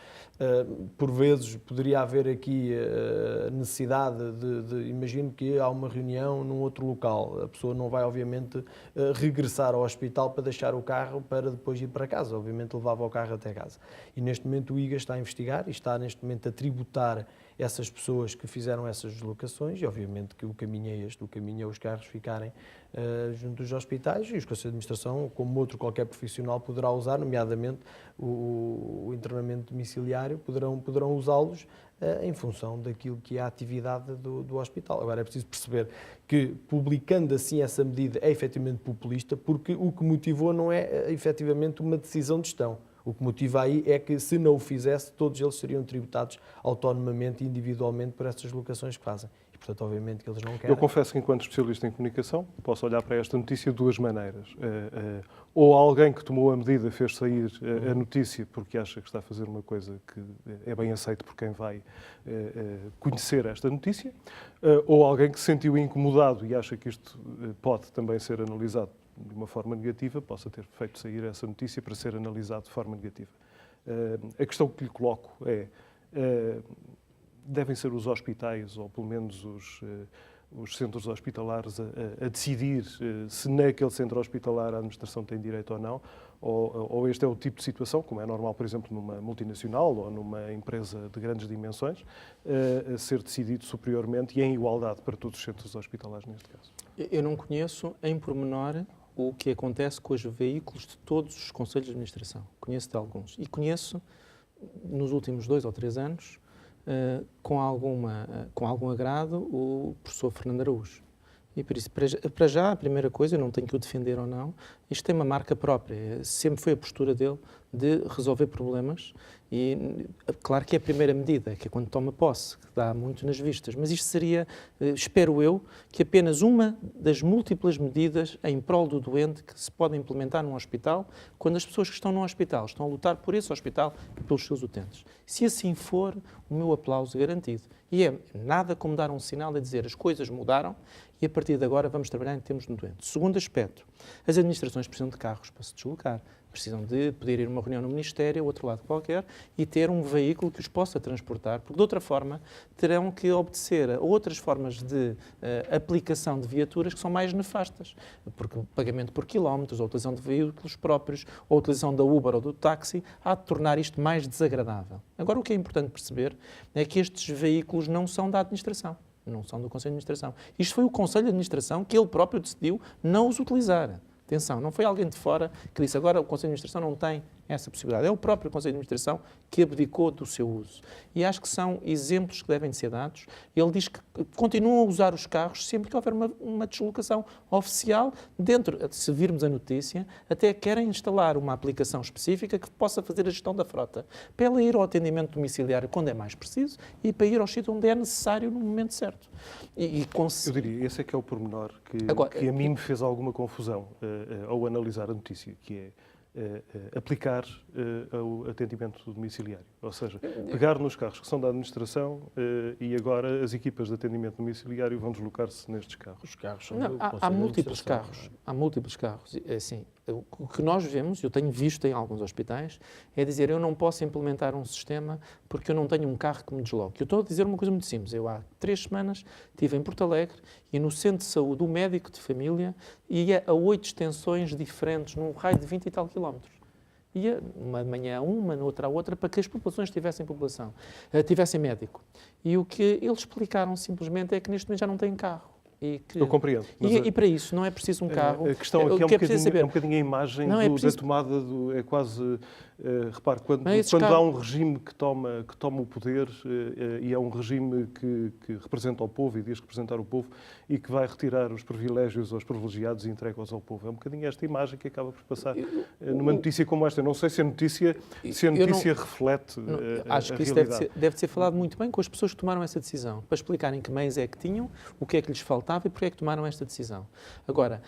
Por vezes, poderia haver aqui a necessidade imagino que há uma reunião num outro local. A pessoa não vai, obviamente, regressar ao hospital para deixar o carro para depois ir para casa. Obviamente, levava o carro até casa. E, neste momento, o IGA está a investigar e está, neste momento, a tributar essas pessoas que fizeram essas deslocações e, obviamente, que o caminho é este. O caminho é os carros ficarem junto dos hospitais e os Conselhos de Administração, como outro qualquer profissional, poderá usar, nomeadamente o internamento domiciliário, poderão usá-los em função daquilo que é a atividade do hospital. Agora, é preciso perceber que, publicando assim essa medida, é efetivamente populista, porque o que motivou não é efetivamente uma decisão de gestão. O que motiva aí é que, se não o fizesse, todos eles seriam tributados autonomamente e individualmente por essas locações que fazem. E, portanto, obviamente que eles não querem. Eu confesso que, enquanto especialista em comunicação, posso olhar para esta notícia de duas maneiras. Ou alguém que tomou a medida fez sair a notícia porque acha que está a fazer uma coisa que é bem aceita por quem vai conhecer esta notícia, ou alguém que se sentiu incomodado e acha que isto pode também ser analisado de uma forma negativa, possa ter feito sair essa notícia para ser analisado de forma negativa. A questão que lhe coloco é, devem ser os hospitais, ou pelo menos os centros hospitalares, a decidir se naquele centro hospitalar a administração tem direito ou não, ou este é o tipo de situação, como é normal, por exemplo, numa multinacional ou numa empresa de grandes dimensões, a ser decidido superiormente e em igualdade para todos os centros hospitalares neste caso? Eu não conheço em pormenor o que acontece com os veículos de todos os conselhos de administração. Conheço de alguns. E conheço, nos últimos 2 ou 3 anos, com algum agrado, o professor Fernando Araújo. E por isso, para já, a primeira coisa, eu não tenho que o defender ou não, isto tem uma marca própria. Sempre foi a postura dele de resolver problemas e, claro que é a primeira medida, que é quando toma posse, que dá muito nas vistas, mas isto seria, espero eu, que apenas uma das múltiplas medidas em prol do doente que se podem implementar num hospital, quando as pessoas que estão num hospital estão a lutar por esse hospital e pelos seus utentes. Se assim for, o meu aplauso é garantido. E é nada como dar um sinal a dizer as coisas mudaram e a partir de agora vamos trabalhar em termos de doente. Segundo aspecto, as administrações precisam de carros para se deslocar. Precisam de poder ir a uma reunião no Ministério, ou outro lado qualquer, e ter um veículo que os possa transportar, porque de outra forma terão que obedecer a outras formas de aplicação de viaturas que são mais nefastas, porque pagamento por quilómetros, ou utilização de veículos próprios, ou utilização da Uber ou do táxi, há de tornar isto mais desagradável. Agora, o que é importante perceber é que estes veículos não são da administração. Não são do Conselho de Administração. Isto foi o Conselho de Administração que ele próprio decidiu não os utilizar. Atenção, não foi alguém de fora que disse agora o Conselho de Administração não tem essa possibilidade. É o próprio Conselho de Administração que abdicou do seu uso. E acho que são exemplos que devem de ser dados. Ele diz que continuam a usar os carros sempre que houver uma deslocação oficial. Dentro, se virmos a notícia, até querem instalar uma aplicação específica que possa fazer a gestão da frota. Para ela ir ao atendimento domiciliário quando é mais preciso e para ir ao sítio onde é necessário no momento certo. Eu diria, esse é que é o pormenor que a mim me fez alguma confusão ao analisar a notícia, que é aplicar o atendimento domiciliário. Ou seja, pegar nos carros que são da administração e agora as equipas de atendimento domiciliário vão deslocar-se nestes carros. Os carros são Não, há múltiplos carros. Há múltiplos carros. Assim, o que nós vemos, eu tenho visto em alguns hospitais, é dizer eu não posso implementar um sistema porque eu não tenho um carro que me desloque. Eu estou a dizer uma coisa muito simples. Eu há 3 semanas estive em Porto Alegre e no centro de saúde o médico de família ia a 8 extensões diferentes num raio de 20 e tal quilómetros. Ia uma de manhã a uma, noutra a outra, para que as populações tivessem médico. E o que eles explicaram simplesmente é que neste momento já não têm carro. Eu compreendo. E para isso não é preciso um carro. A questão aqui é um bocadinho a imagem da tomada, é quase... repare, quando há um regime que toma o poder e é um regime que representa o povo e diz representar o povo e que vai retirar os privilégios aos privilegiados e entrega-os ao povo. É um bocadinho esta imagem que acaba por passar numa notícia como esta. Eu não sei se a notícia reflete acho que isso deve ser falado muito bem com as pessoas que tomaram essa decisão, para explicarem que meios é que tinham, o que é que lhes faltava e porque é que tomaram esta decisão. Agora,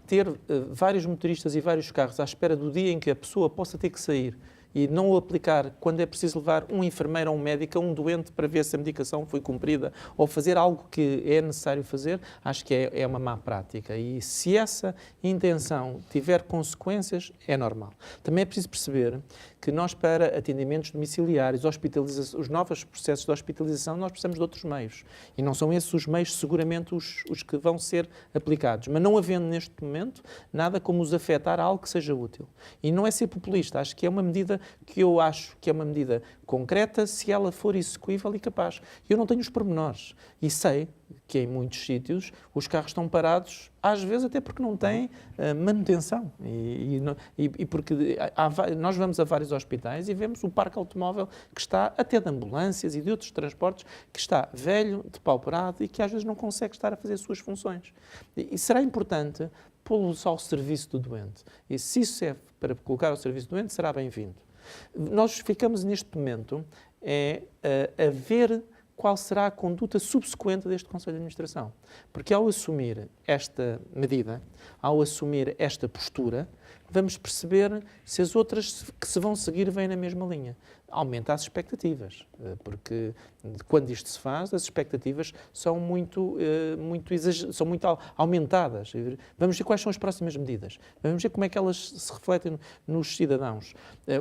ter vários motoristas e vários carros à espera do dia em que a pessoa possa ter que sair e não o aplicar quando é preciso levar um enfermeiro ou um médico a um doente para ver se a medicação foi cumprida ou fazer algo que é necessário fazer, acho que é uma má prática. E se essa intenção tiver consequências, é normal. Também é preciso perceber que nós, para atendimentos domiciliários, os novos processos de hospitalização, nós precisamos de outros meios. E não são esses os meios, seguramente, os que vão ser aplicados. Mas não havendo, neste momento, nada como os afetar a algo que seja útil. E não é ser populista. Acho que é uma medida que eu acho que é uma medida concreta se ela for execuível e capaz. Eu não tenho os pormenores. E sei que em muitos sítios os carros estão parados, às vezes até porque não têm manutenção. E porque nós vamos a vários hospitais e vemos o parque automóvel que está, até de ambulâncias e de outros transportes, que está velho, depauperado e que às vezes não consegue estar a fazer as suas funções. E será importante pô-los ao serviço do doente. E se isso serve para colocar ao serviço do doente, será bem-vindo. Nós ficamos neste momento a ver qual será a conduta subsequente deste Conselho de Administração. Porque ao assumir esta medida, ao assumir esta postura, vamos perceber se as outras que se vão seguir vêm na mesma linha. Aumenta as expectativas, porque quando isto se faz, as expectativas são muito aumentadas. Vamos ver quais são as próximas medidas. Vamos ver como é que elas se refletem nos cidadãos.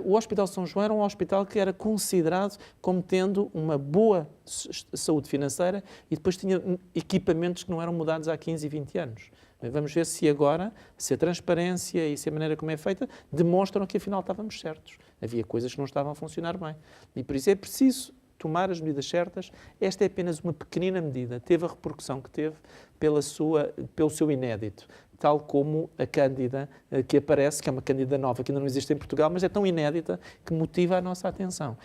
O Hospital São João era um hospital que era considerado como tendo uma boa saúde financeira e depois tinha equipamentos que não eram mudados há 15 e 20 anos. Vamos ver se agora, se a transparência e se a maneira como é feita demonstram que afinal estávamos certos. Havia coisas que não estavam a funcionar bem. E por isso é preciso tomar as medidas certas. Esta é apenas uma pequenina medida. Teve a repercussão que teve pelo seu inédito. Tal como a Cândida que aparece, que é uma Cândida nova, que ainda não existe em Portugal, mas é tão inédita que motiva a nossa atenção.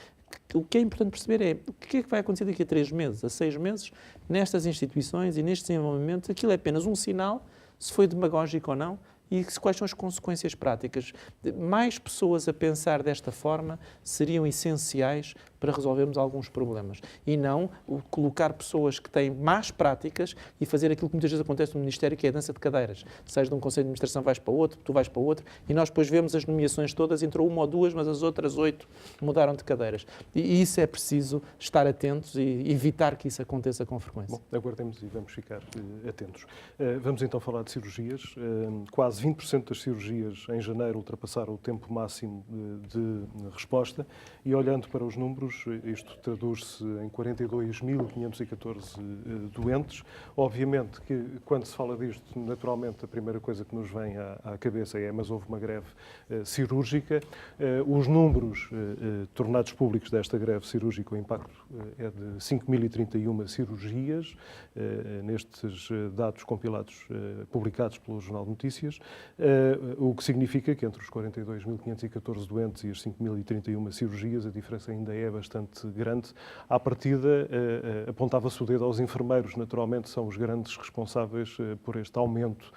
O que é importante perceber é o que é que vai acontecer daqui a 3 meses, a 6 meses, nestas instituições e nestes desenvolvimentos. Aquilo é apenas um sinal, se foi demagógico ou não, e quais são as consequências práticas. Mais pessoas a pensar desta forma seriam essenciais para resolvermos alguns problemas. E não colocar pessoas que têm más práticas e fazer aquilo que muitas vezes acontece no Ministério, que é a dança de cadeiras. Seja de um Conselho de Administração vais para outro, tu vais para outro, e nós depois vemos as nomeações todas, entrou 1 ou 2, mas as outras 8 mudaram de cadeiras. E isso é preciso estar atentos e evitar que isso aconteça com frequência. Bom, aguardemos e vamos ficar atentos. Vamos então falar de cirurgias. Quase 20% das cirurgias em janeiro ultrapassaram o tempo máximo de resposta e, olhando para os números, isto traduz-se em 42.514 doentes. Obviamente que, quando se fala disto, naturalmente a primeira coisa que nos vem à cabeça é: mas houve uma greve cirúrgica. Os números tornados públicos desta greve cirúrgica, o impacto é de 5.031 cirurgias, nestes dados compilados, publicados pelo Jornal de Notícias, o que significa que entre os 42.514 doentes e as 5.031 cirurgias a diferença ainda é bastante grande. À partida, apontava-se o dedo aos enfermeiros, naturalmente são os grandes responsáveis por este aumento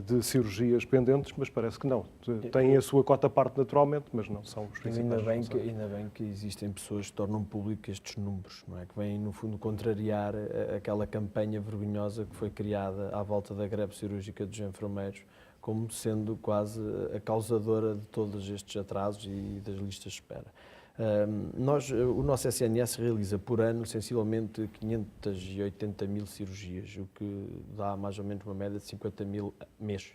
de cirurgias pendentes, mas parece que não. Têm a sua cota parte naturalmente, mas não são os principais responsáveis. Ainda bem que existem pessoas que tornam público estes números, não é? Que vêm, no fundo, contrariar aquela campanha vergonhosa que foi criada à volta da greve cirúrgica dos enfermeiros, como sendo quase a causadora de todos estes atrasos e das listas de espera. O nosso SNS realiza por ano sensivelmente 580 mil cirurgias, o que dá mais ou menos uma média de 50 mil mês.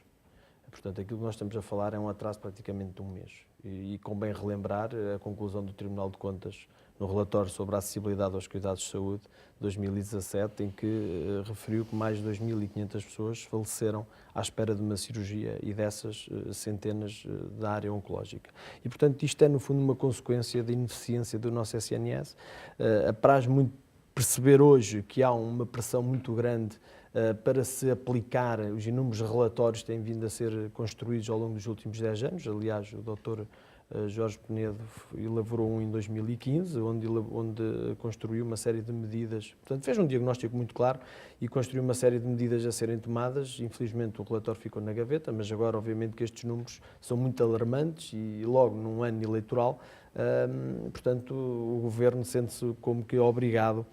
Portanto, aquilo que nós estamos a falar é um atraso praticamente de um mês. E convém relembrar a conclusão do Tribunal de Contas no relatório sobre a acessibilidade aos cuidados de saúde, 2017, em que referiu que mais de 2.500 pessoas faleceram à espera de uma cirurgia e dessas centenas da área oncológica. E, portanto, isto é, no fundo, uma consequência da ineficiência do nosso SNS. Apraz muito perceber hoje que há uma pressão muito grande para se aplicar os inúmeros relatórios que têm vindo a ser construídos ao longo dos últimos 10 anos. Aliás, o Dr. Jorge Penedo elaborou um em 2015, onde construiu uma série de medidas, portanto fez um diagnóstico muito claro e construiu uma série de medidas a serem tomadas. Infelizmente o relatório ficou na gaveta, mas agora obviamente que estes números são muito alarmantes e logo num ano eleitoral, portanto o Governo sente-se como que obrigado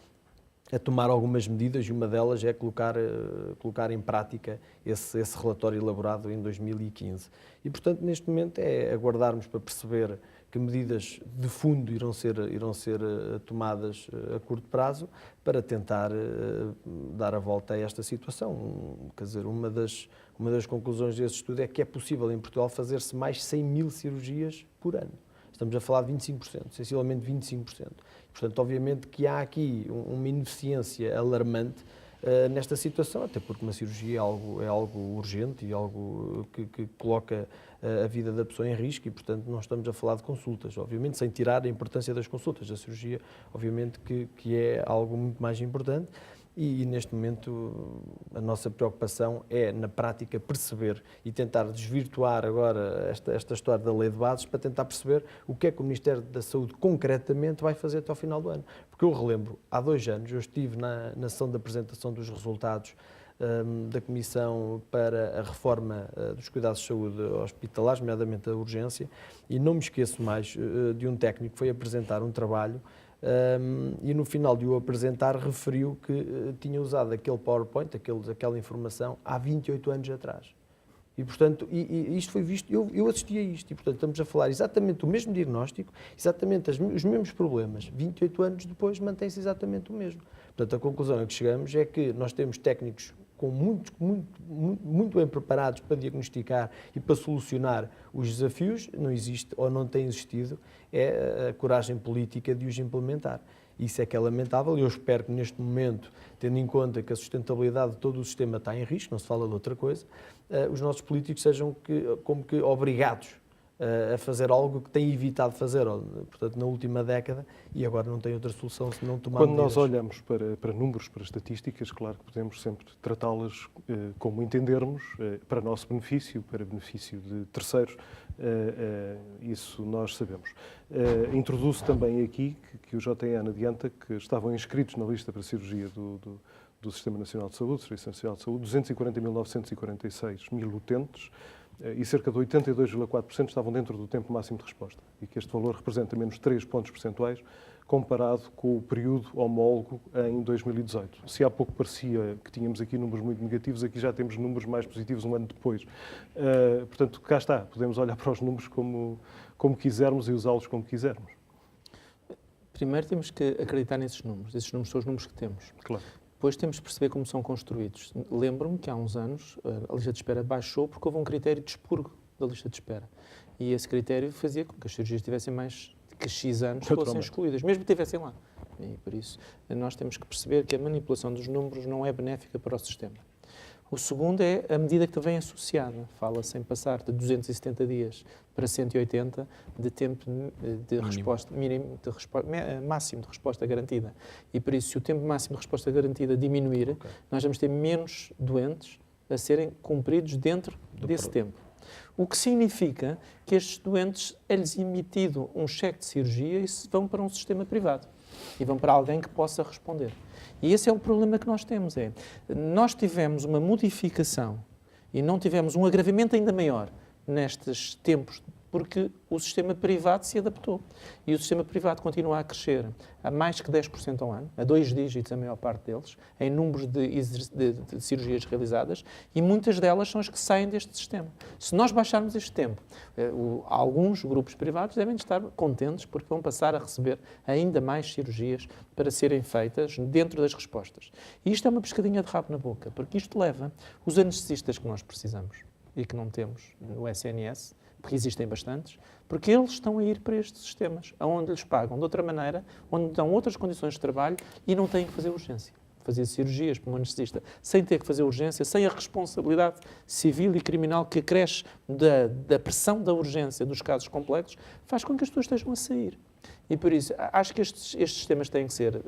a tomar algumas medidas e uma delas é colocar em prática esse relatório elaborado em 2015. E, portanto, neste momento é aguardarmos para perceber que medidas de fundo irão ser tomadas a curto prazo para tentar dar a volta a esta situação. Quer dizer, uma das conclusões desse estudo é que é possível em Portugal fazer-se mais 100 mil cirurgias por ano. Estamos a falar de 25%, sensivelmente 25%. Portanto, obviamente que há aqui uma ineficiência alarmante nesta situação, até porque uma cirurgia é algo urgente e algo que coloca a vida da pessoa em risco e, portanto, não estamos a falar de consultas, obviamente, sem tirar a importância das consultas. A cirurgia, obviamente, que é algo muito mais importante. E, neste momento, a nossa preocupação é, na prática, perceber e tentar desvirtuar agora esta história da lei de bases para tentar perceber o que é que o Ministério da Saúde concretamente vai fazer até ao final do ano. Porque eu relembro, há 2 anos, eu estive na sessão de apresentação dos resultados da Comissão para a Reforma dos Cuidados de Saúde Hospitalares, nomeadamente a urgência, e não me esqueço mais de um técnico que foi apresentar um trabalho e no final de o apresentar referiu que tinha usado aquele PowerPoint, aquela informação, há 28 anos atrás. E, portanto, isto foi visto, eu assisti a isto, e, portanto, estamos a falar exatamente do mesmo diagnóstico, exatamente os mesmos problemas. 28 anos depois mantém-se exatamente o mesmo. Portanto, a conclusão a que chegamos é que nós temos técnicos muito bem preparados para diagnosticar e para solucionar os desafios, não existe ou não tem existido a coragem política de os implementar. Isso é que é lamentável e eu espero que neste momento, tendo em conta que a sustentabilidade de todo o sistema está em risco, não se fala de outra coisa, os nossos políticos sejam como que obrigados a fazer algo que têm evitado fazer, portanto, na última década, e agora não tem outra solução se não tomar Quando medidas. nós olhamos para números, para estatísticas, claro que podemos sempre tratá-las como entendermos, para nosso benefício, para benefício de terceiros, isso nós sabemos. Introduz também aqui que o JN adianta que estavam inscritos na lista para cirurgia do Sistema Nacional de Saúde, Serviço Nacional de Saúde, 240.946 utentes, e cerca de 82,4% estavam dentro do tempo máximo de resposta, e que este valor representa menos 3 pontos percentuais comparado com o período homólogo em 2018. Se há pouco parecia que tínhamos aqui números muito negativos, aqui já temos números mais positivos um ano depois. Portanto, cá está, podemos olhar para os números como quisermos e usá-los como quisermos. Primeiro temos que acreditar nesses números. Esses números são os números que temos. Claro. Depois temos de perceber como são construídos. Lembro-me que há uns anos a lista de espera baixou porque houve um critério de expurgo da lista de espera. E esse critério fazia com que as cirurgias tivessem mais que X anos fossem excluídas, mesmo que estivessem lá. E por isso nós temos que perceber que a manipulação dos números não é benéfica para o sistema. O segundo é a medida que vem associada. Fala-se em passar de 270 dias para 180 de tempo de resposta, máximo de resposta garantida. E por isso, se o tempo máximo de resposta garantida diminuir, nós vamos ter menos doentes a serem cumpridos dentro desse tempo. O que significa que estes doentes é-lhes emitido um cheque de cirurgia e vão para um sistema privado. E vão para alguém que possa responder. E esse é o problema que nós temos. Nós tivemos uma modificação e não tivemos um agravamento ainda maior nestes tempos, porque o sistema privado se adaptou. E o sistema privado continua a crescer a mais que 10% ao ano, a 2 dígitos a maior parte deles, em números de cirurgias realizadas, e muitas delas são as que saem deste sistema. Se nós baixarmos este tempo, alguns grupos privados devem estar contentes porque vão passar a receber ainda mais cirurgias para serem feitas dentro das respostas. E isto é uma pescadinha de rabo na boca, porque isto leva os anestesistas que nós precisamos e que não temos no SNS, porque existem bastantes, porque eles estão a ir para estes sistemas, onde lhes pagam de outra maneira, onde dão outras condições de trabalho e não têm que fazer urgência. Fazer cirurgias para um anestesista sem ter que fazer urgência, sem a responsabilidade civil e criminal que cresce da pressão da urgência dos casos complexos, faz com que as pessoas estejam a sair. E por isso, acho que estes sistemas têm que ser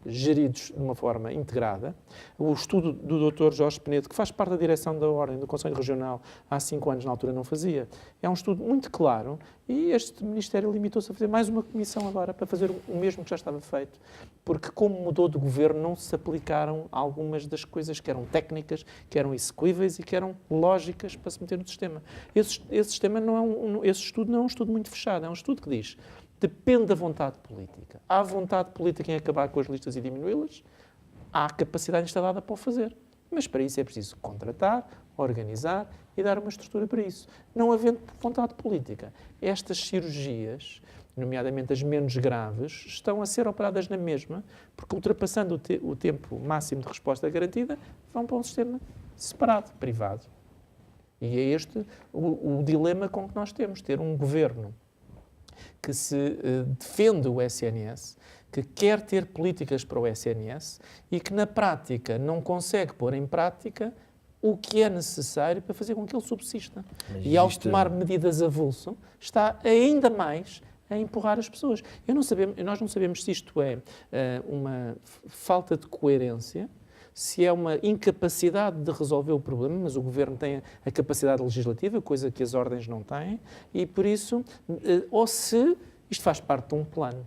geridos de uma forma integrada. O estudo do Dr. Jorge Penedo, que faz parte da direção da Ordem do Conselho Regional, há 5 anos na altura não fazia, é um estudo muito claro e este Ministério limitou-se a fazer mais uma comissão agora para fazer o mesmo que já estava feito. Porque como mudou de governo, não se aplicaram algumas das coisas que eram técnicas, que eram execuíveis e que eram lógicas para se meter no sistema. Esse estudo não é um estudo muito fechado, é um estudo que diz: depende da vontade política. Há vontade política em acabar com as listas e diminuí-las, há capacidade instalada para o fazer. Mas para isso é preciso contratar, organizar e dar uma estrutura para isso. Não havendo vontade política, estas cirurgias, nomeadamente as menos graves, estão a ser operadas na mesma, porque ultrapassando o tempo máximo de resposta garantida, vão para um sistema separado, privado. E é este o dilema com que nós temos, ter um governo que se defende o SNS, que quer ter políticas para o SNS e que na prática não consegue pôr em prática o que é necessário para fazer com que ele subsista. E ao tomar medidas avulso, está ainda mais a empurrar as pessoas. Nós não sabemos se isto é uma falta de coerência, se é uma incapacidade de resolver o problema, mas o Governo tem a capacidade legislativa, coisa que as ordens não têm, e por isso, ou se isto faz parte de um plano.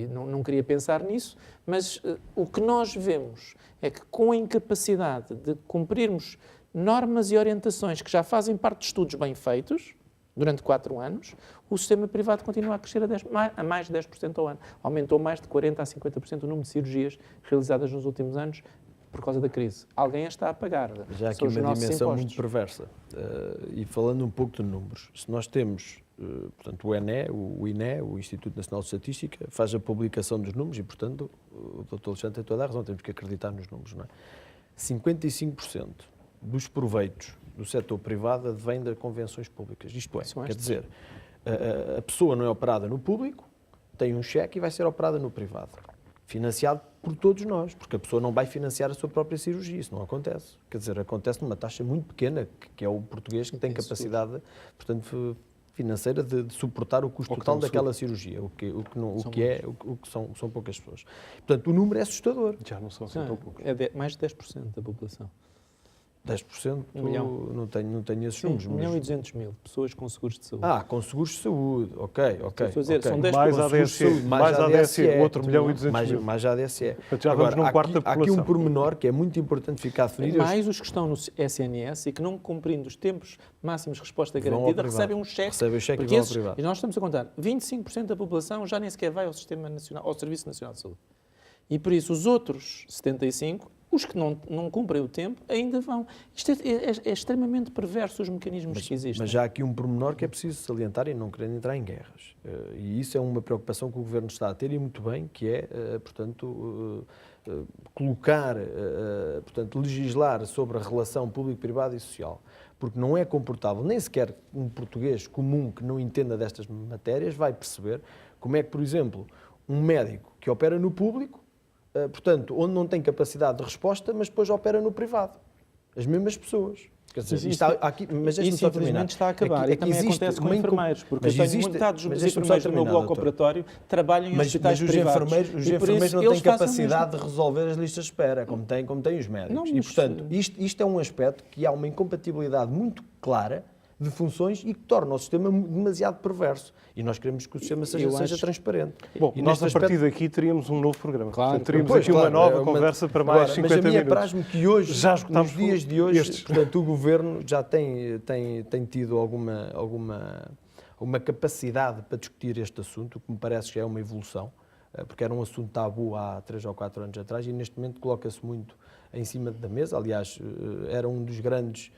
Não queria pensar nisso, mas o que nós vemos é que com a incapacidade de cumprirmos normas e orientações que já fazem parte de estudos bem feitos, durante 4 anos, o sistema privado continua a crescer a mais de 10% ao ano. Aumentou mais de 40% a 50% o número de cirurgias realizadas nos últimos anos, por causa da crise. Alguém a está a pagar. Já há aqui São os uma nossos dimensão impostos. muito perversa. E falando um pouco de números, se nós temos, portanto, o INE, o Instituto Nacional de Estatística, faz a publicação dos números e, portanto, o Dr. Alexandre tem toda a razão, temos que acreditar nos números, não é? 55% dos proveitos do setor privado advém de convenções públicas. Isto é, quer dizer, a pessoa não é operada no público, tem um cheque e vai ser operada no privado. Financiado por todos nós, porque a pessoa não vai financiar a sua própria cirurgia, isso não acontece. Quer dizer, acontece numa taxa muito pequena, que é o português que tem capacidade, portanto, financeira de suportar o custo total daquela cirurgia, o que são poucas pessoas. Portanto, o número é assustador. Já não são assim tão poucos. É mais de 10% da população. 10%, Um milhão. não tenho esses números. 1.200.000 pessoas com seguros de saúde. Com seguros de saúde, ok. Estou a dizer, são 10%. Mais a ADSE, mais a ADSE, outro 1.200.000. Mais a ADSE. Portanto, já vamos num quarto da Há aqui população. um pormenor que é muito importante ficar definido. Mais os que estão no SNS e que não cumprindo os tempos máximos de resposta garantida recebem um cheque. Recebem o cheque porque e vão ao privado. e nós estamos a contar, 25% da população já nem sequer vai ao Sistema Nacional, ao Serviço Nacional de Saúde. E por isso os outros 75%, os que não cumprem o tempo, ainda vão. Isto é extremamente perverso os mecanismos que existem. Mas já há aqui um pormenor que é preciso salientar e não querendo entrar em guerras. E isso é uma preocupação que o Governo está a ter e muito bem, que é, portanto, colocar, portanto, legislar sobre a relação público-privada e social. Porque não é comportável, nem sequer um português comum que não entenda destas matérias vai perceber como é que, por exemplo, um médico que opera no público, portanto, onde não tem capacidade de resposta, mas depois opera no privado. As mesmas pessoas. Quer dizer, isso infelizmente está a acabar. E também acontece com enfermeiros, porque eu tenho metade dos enfermeiros do meu bloco operatório trabalham em hospitais privados. Os enfermeiros não têm capacidade de resolver as listas de espera, como têm os médicos. Não, e, portanto, isto é um aspecto que há uma incompatibilidade muito clara de funções e que torna o sistema demasiado perverso. E nós queremos que o sistema seja transparente. Bom, e nós a partir daqui teríamos um novo programa. Claro. Portanto, teríamos aqui uma nova conversa para mais 50 minutos. Mas a mim apraz-me que hoje, já escutámos nos dias de hoje, portanto, o Governo já tem tido alguma capacidade para discutir este assunto, o que me parece que é uma evolução, porque era um assunto tabu há 3 ou 4 anos atrás e neste momento coloca-se muito em cima da mesa. Aliás, era um dos grandes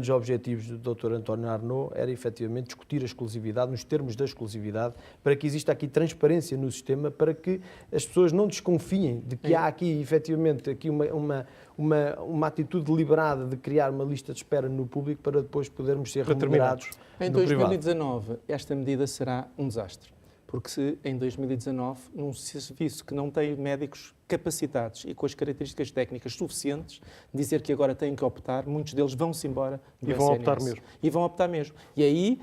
objetivos do Dr. António Arnaud era efetivamente discutir a exclusividade, nos termos da exclusividade, para que exista aqui transparência no sistema, para que as pessoas não desconfiem de que há aqui efetivamente uma atitude deliberada de criar uma lista de espera no público para depois podermos ser remunerados em no privado. 2019, esta medida será um desastre. Porque se em 2019, num serviço que não tem médicos capacitados e com as características técnicas suficientes, dizer que agora têm que optar, muitos deles vão-se embora do SNS. E vão optar mesmo. E aí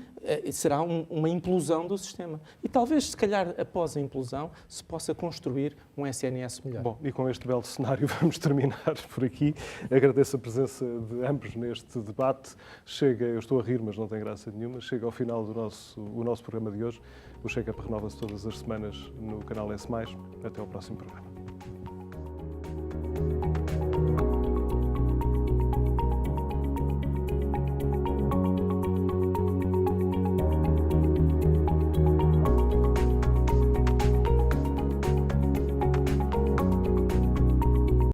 será uma implosão do sistema. E talvez, se calhar, após a implosão, se possa construir um SNS melhor. Bom, e com este belo cenário vamos terminar por aqui. Agradeço a presença de ambos neste debate. Eu estou a rir, mas não tem graça nenhuma. Chega ao final do nosso programa de hoje. O Check-up renova-se todas as semanas no canal S+. Até ao próximo programa.